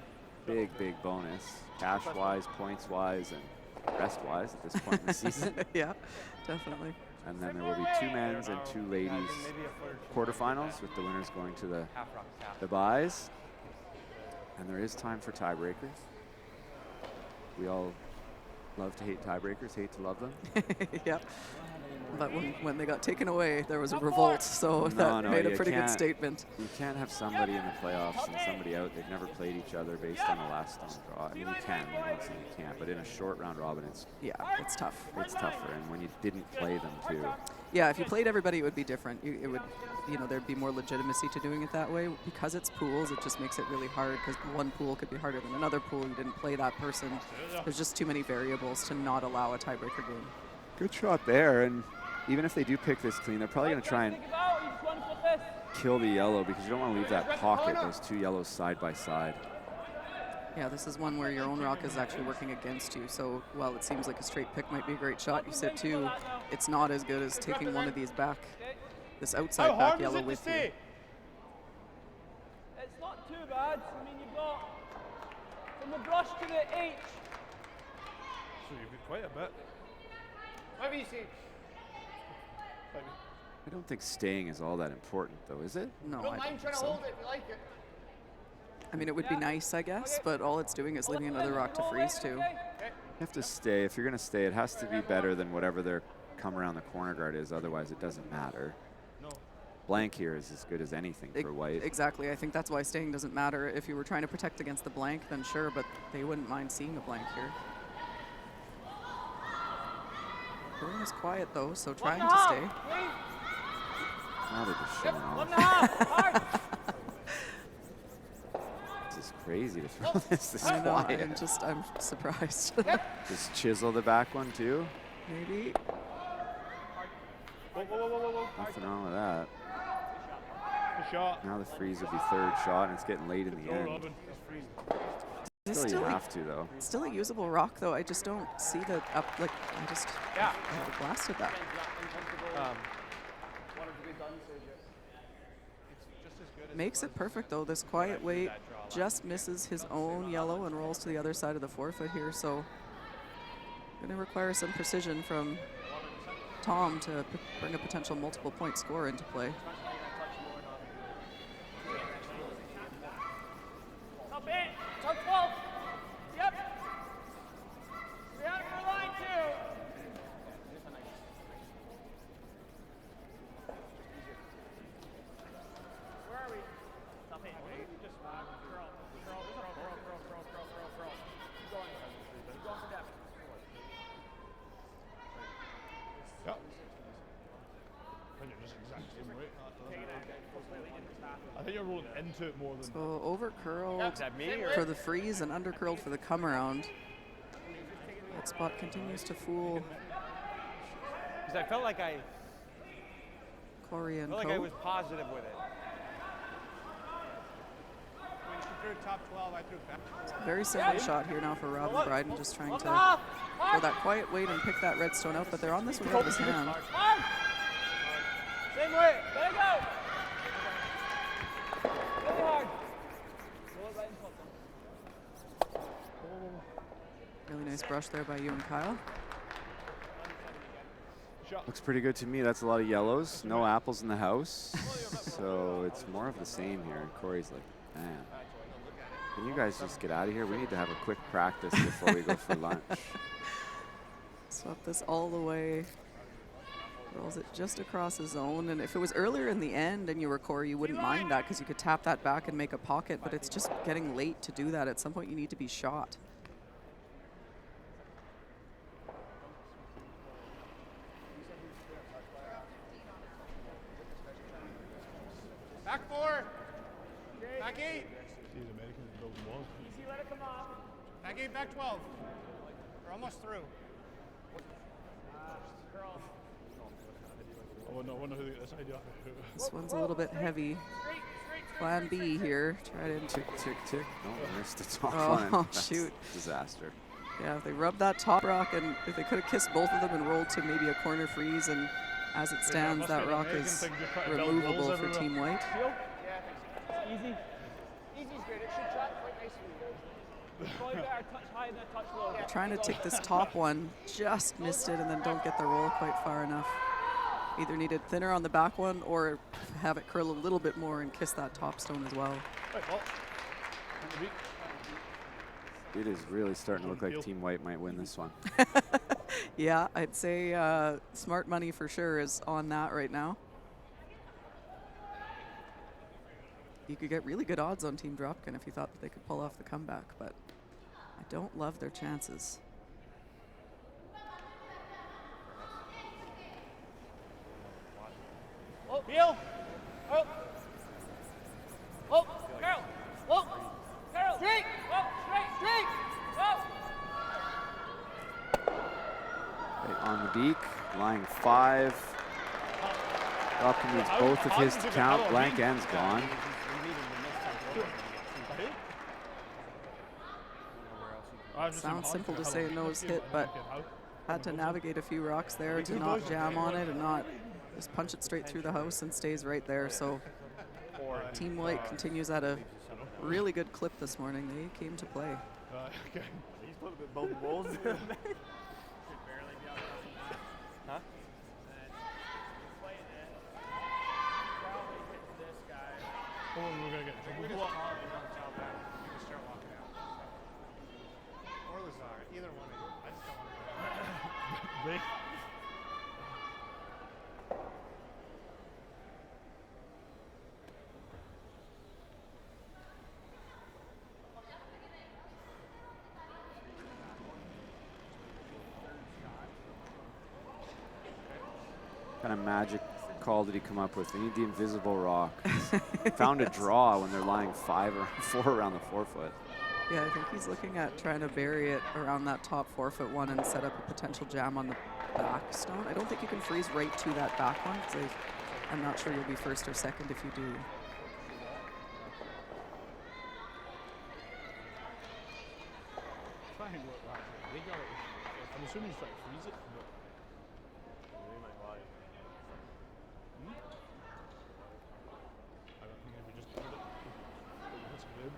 [SPEAKER 1] big, big bonus, cash-wise, points-wise, and rest-wise at this point in the season.
[SPEAKER 12] Yeah, definitely.
[SPEAKER 1] And then there will be 2 men's and 2 ladies quarterfinals, with the winners going to the byes. And there is time for tiebreakers. We all love to hate tiebreakers, hate to love them.
[SPEAKER 12] Yeah. But when they got taken away, there was a revolt, so that made a pretty good statement.
[SPEAKER 1] You can't have somebody in the playoffs and somebody out. They've never played each other based on the last stone draw. I mean, you can, I'm not saying you can't, but in a short round robin, it's
[SPEAKER 12] tough.
[SPEAKER 1] It's tougher, and when you didn't play them too.
[SPEAKER 12] Yeah, if you played everybody, it would be different. It would, there'd be more legitimacy to doing it that way. Because it's pools, it just makes it really hard, because one pool could be harder than another pool. You didn't play that person. There's just too many variables to not allow a tiebreaker game.
[SPEAKER 1] Good shot there, and even if they do pick this clean, they're probably going to try and kill the yellow, because you don't want to leave that pocket, those 2 yellows side by side.
[SPEAKER 12] Yeah, this is one where your own rock is actually working against you. So while it seems like a straight pick might be a great shot, you sit 2, it's not as good as taking one of these back, this outside back yellow with you.
[SPEAKER 14] It's not too bad. I mean, you've got from the brush to the H.
[SPEAKER 10] So you've got quite a bit.
[SPEAKER 14] What do you see?
[SPEAKER 1] I don't think staying is all that important, though, is it?
[SPEAKER 12] No,
[SPEAKER 14] I don't mind trying to hold it if you like it.
[SPEAKER 12] I mean, it would be nice, I guess, but all it's doing is leaving another rock to freeze too.
[SPEAKER 1] You have to stay. If you're going to stay, it has to be better than whatever their come around the corner guard is. Otherwise, it doesn't matter. Blank here is as good as anything for Whyte.
[SPEAKER 12] Exactly. I think that's why staying doesn't matter. If you were trying to protect against the blank, then sure, but they wouldn't mind seeing a blank here. Curling is quiet though, so trying to stay.
[SPEAKER 1] Now they're just showing off. This is crazy to throw this
[SPEAKER 12] I know,
[SPEAKER 1] quiet.
[SPEAKER 12] I'm surprised.
[SPEAKER 1] Just chisel the back one too.
[SPEAKER 12] Maybe.
[SPEAKER 1] Nothing wrong with that.
[SPEAKER 10] Shot.
[SPEAKER 1] Now the freeze would be third shot, and it's getting late in the end. Still, you have to though.
[SPEAKER 12] Still a usable rock though. I just don't see the up. Like I just blasted that. Makes it perfect though. This quiet weight just misses his own yellow and rolls to the other side of the forefoot here. So going to require some precision from Tom to bring a potential multiple point score into play.
[SPEAKER 14] Top 12. Yep. We're out your line too. Where are we? Stop it. Just curl. Keep going. Keep going for depth.
[SPEAKER 10] Yep. I think you're just exact same weight. I think you're rolling into it more than.
[SPEAKER 12] So over curled for the freeze and under curled for the come around. That spot continues to fool
[SPEAKER 14] Because I felt like
[SPEAKER 12] Corey and
[SPEAKER 14] I was positive with it.
[SPEAKER 10] When she threw top 12, I threw back.
[SPEAKER 12] Very simple shot here now for Rob and Bryden, just trying to for that quiet weight and pick that redstone out, but they're on this way out of his hand.
[SPEAKER 14] Same way. Let it go. Really hard.
[SPEAKER 12] Really nice brush there by you and Kyle.
[SPEAKER 1] Looks pretty good to me. That's a lot of yellows. No apples in the house. So it's more of the same here. And Corey's like, man, can you guys just get out of here? We need to have a quick practice before we go for lunch.
[SPEAKER 12] Swap this all the way. Rolls it just across his zone. And if it was earlier in the end and you were Corey, you wouldn't mind that because you could tap that back and make a pocket, but it's just getting late to do that. At some point you need to be shot.
[SPEAKER 14] Back 4. Back 8.
[SPEAKER 10] These Americans building walls.
[SPEAKER 14] Easy, let it come off. Back 8, back 12. We're almost through. Curl.
[SPEAKER 10] I wonder who they get this idea off.
[SPEAKER 12] This one's a little bit heavy. Plan B here. Try to
[SPEAKER 1] tick, tick, tick. Oh, missed the top one.
[SPEAKER 12] Oh,
[SPEAKER 1] That's
[SPEAKER 12] shoot.
[SPEAKER 1] Disaster.
[SPEAKER 12] Yeah, if they rubbed that top rock and if they could have kissed both of them and rolled to maybe a corner freeze, and as it stands, that rock is removable for Team Whyte.
[SPEAKER 14] Yeah, easy. Easy's good. It should shot quite nicely. Probably better touch high than touch low.
[SPEAKER 12] Trying to tick this top one, just missed it and then don't get the roll quite far enough. Either needed thinner on the back one or have it curl a little bit more and kiss that top stone as well.
[SPEAKER 1] It is really starting to look like Team Whyte might win this one.
[SPEAKER 12] Yeah, I'd say smart money for sure is on that right now. You could get really good odds on Team Dropkin if you thought that they could pull off the comeback, but I don't love their chances.
[SPEAKER 14] Oh, Beal. Oh. Oh, Carol. Oh, Carol. Straight. Oh, straight. Oh.
[SPEAKER 1] Right on the beak, lying 5. Dropkin needs both of his to count. Blank end's gone.
[SPEAKER 12] Sounds simple to say nose hit, but had to navigate a few rocks there to not jam on it and not just punch it straight through the house and stays right there. So Team Whyte continues at a really good clip this morning. They came to play.
[SPEAKER 14] Okay. He's put a bit both walls. Huh?
[SPEAKER 10] We're going to get in trouble. break.
[SPEAKER 1] Kind of magic call did he come up with? They need the invisible rock. Found a draw when they're lying 5 or 4 around the 4-foot.
[SPEAKER 12] Yeah, I think he's looking at trying to bury it around that top 4-foot one and set up a potential jam on the back stone. I don't think you can freeze right to that back one, because I'm not sure you'll be first or second if you do.
[SPEAKER 10] Try and work that. They got it. I'm assuming he's trying to freeze it, but they might lie. I don't think if we just did it. That's good.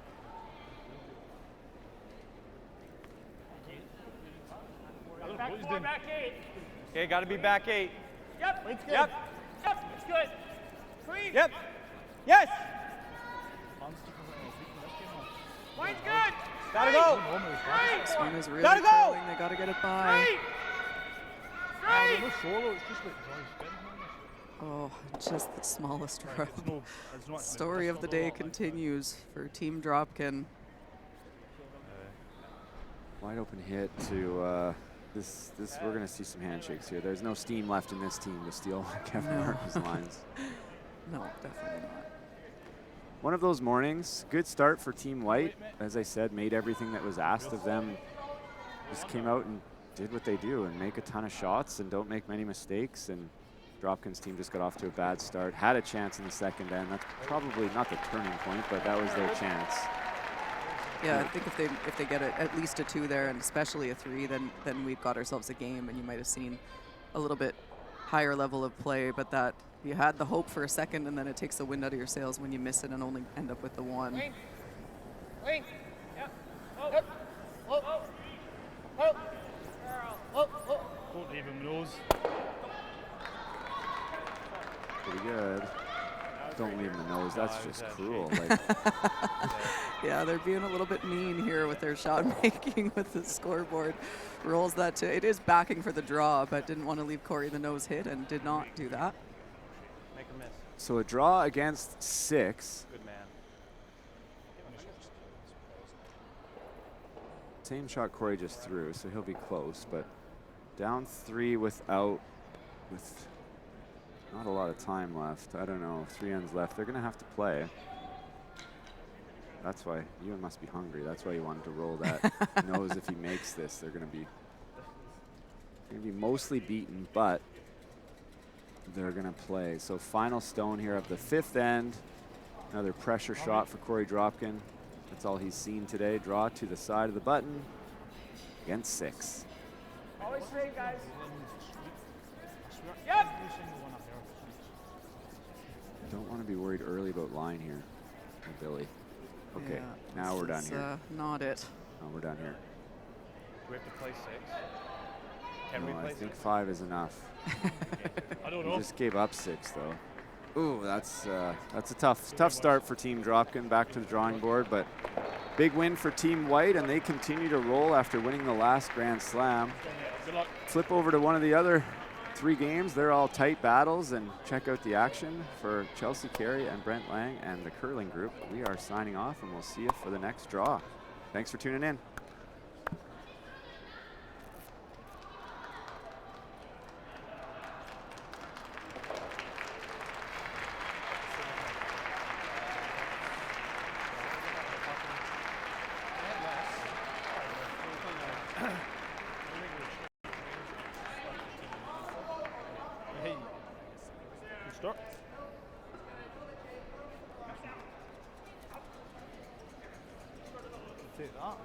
[SPEAKER 14] Back 4, back 8. Okay, got to be back 8. Yep. It's good. Yep. Yep. It's good. Clean. Yep. Yes. Mine's good. Gotta go.
[SPEAKER 12] This one is really
[SPEAKER 14] gotta go.
[SPEAKER 12] curling. They gotta get it by. Oh, just the smallest row. Story of the day continues for Team Dropkin.
[SPEAKER 1] Wide open hit to this. We're going to see some handshakes here. There's no steam left in this team to steal Kevin Martin's lines.
[SPEAKER 12] No, definitely not.
[SPEAKER 1] One of those mornings. Good start for Team Whyte. As I said, made everything that was asked of them. Just came out and did what they do and make a ton of shots and don't make many mistakes. And Dropkin's team just got off to a bad start. Had a chance in the second end. That's probably not the turning point, but that was their chance.
[SPEAKER 12] Yeah, I think if they get at least a 2 there, and especially a 3, then we've got ourselves a game, and you might have seen a little bit higher level of play, but that you had the hope for a second, and then it takes the wind out of your sails when you miss it and only end up with the 1.
[SPEAKER 14] Wing. Wing. Yep. Oh. Yep. Oh. Oh. Oh. Oh. Oh.
[SPEAKER 10] Don't even nose.
[SPEAKER 1] Pretty good. Don't leave him the nose. That's just cruel. Like,
[SPEAKER 12] yeah, they're being a little bit mean here with their shot making with the scoreboard. Rolls that to, it is backing for the draw, but didn't want to leave Corey the nose hit and did not do that.
[SPEAKER 14] Make a miss.
[SPEAKER 1] so a draw against 6.
[SPEAKER 14] Good man.
[SPEAKER 1] Same shot Corey just threw, so he'll be close, but down 3 with not a lot of time left. I don't know, 3 ends left. They're gonna have to play. That's why Ewan must be hungry. That's why he wanted to roll that. He knows if he makes this, they're gonna be mostly beaten, but they're gonna play. So final stone here of the 5th end. Another pressure shot for Corey Dropkin. That's all he's seen today. Draw to the side of the button against 6.
[SPEAKER 14] Always straight, guys. Yep.
[SPEAKER 1] Don't want to be worried early about line here, Billy. Okay,
[SPEAKER 12] yeah,
[SPEAKER 1] now we're done here.
[SPEAKER 12] Not it.
[SPEAKER 1] No, we're done here.
[SPEAKER 14] Do we have to play 6? Can we play
[SPEAKER 1] I think
[SPEAKER 14] 6?
[SPEAKER 1] 5 is enough.
[SPEAKER 10] I don't
[SPEAKER 1] We
[SPEAKER 10] know.
[SPEAKER 1] just gave up 6 though. Ooh, that's a tough start for Team Dropkin. Back to the drawing board, but big win for Team Whyte, and they continue to roll after winning the last Grand Slam.
[SPEAKER 10] Good luck.
[SPEAKER 1] Flip over to one of the other 3 games. They're all tight battles, and check out the action for Chelsea Carey and Brent Lang and the curling group. We are signing off, and we'll see you for the next draw. Thanks for tuning in.
[SPEAKER 10] Hey, good start. Take that.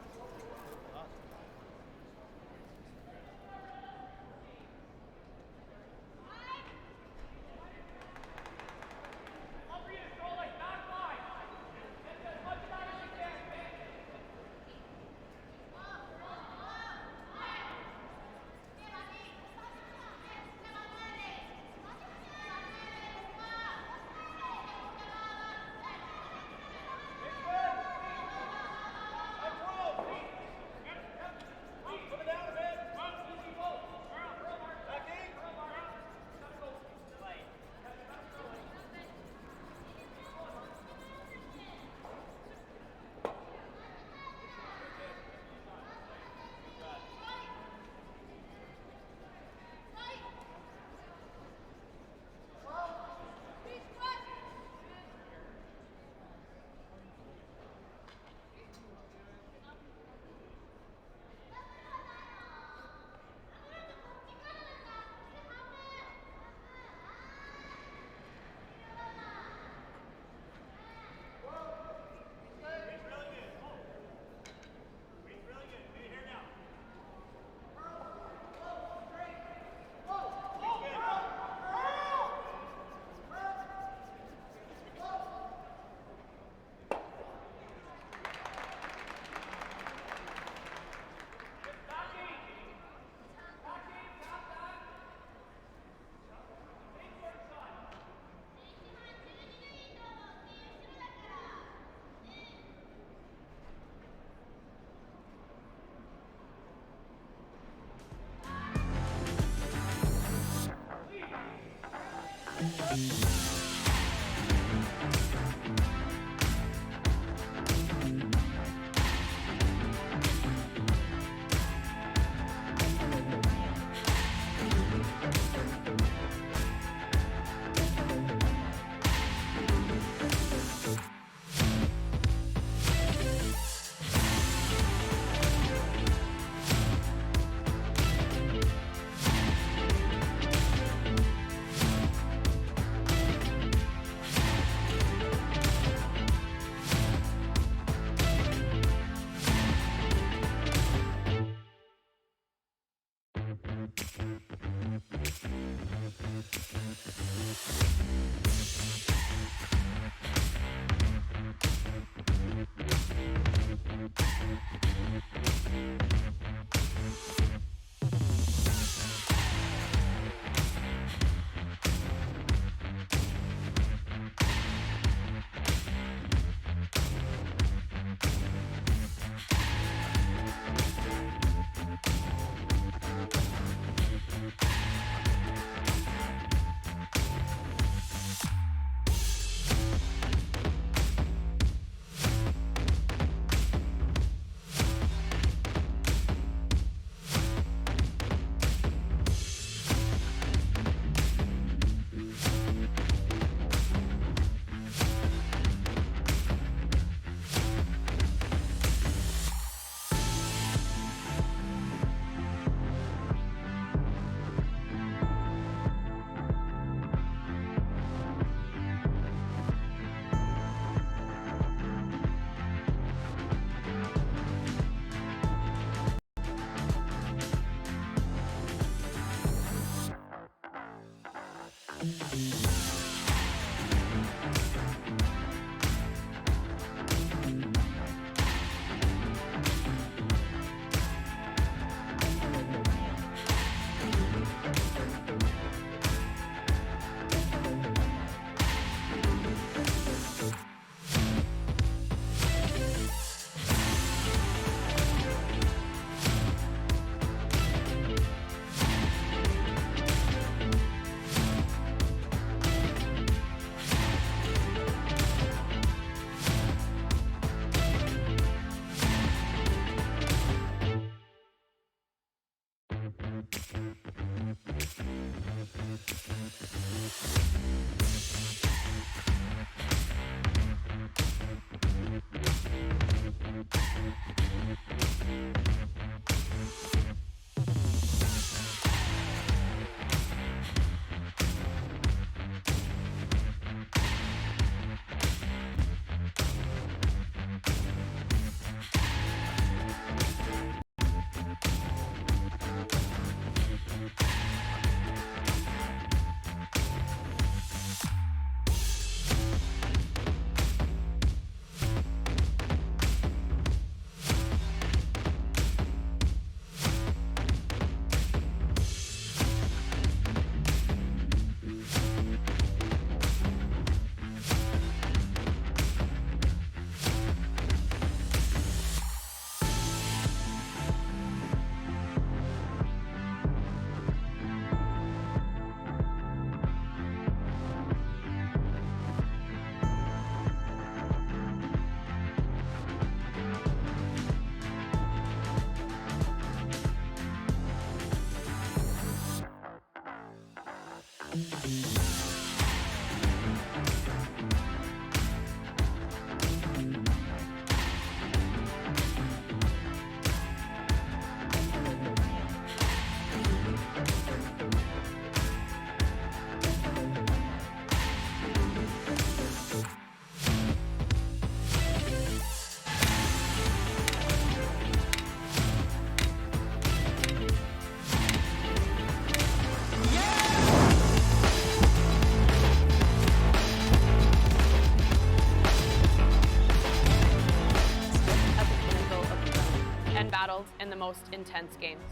[SPEAKER 4] in the most intense games.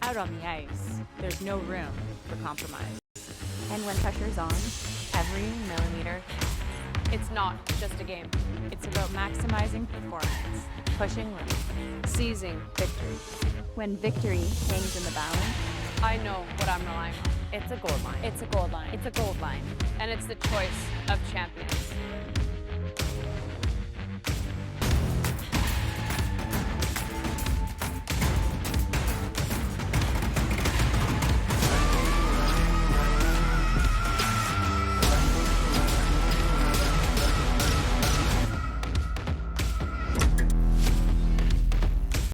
[SPEAKER 5] Out on the ice, there's no room for compromise.
[SPEAKER 6] And when pressure's on, every millimeter.
[SPEAKER 4] It's not just a game.
[SPEAKER 5] It's about maximizing performance,
[SPEAKER 6] Pushing limits.
[SPEAKER 4] Seizing victory.
[SPEAKER 6] When victory hangs in the balance,
[SPEAKER 4] I know what I'm relying on. It's a gold line.
[SPEAKER 5] It's a gold line.
[SPEAKER 4] It's a gold line. And it's the choice of champions.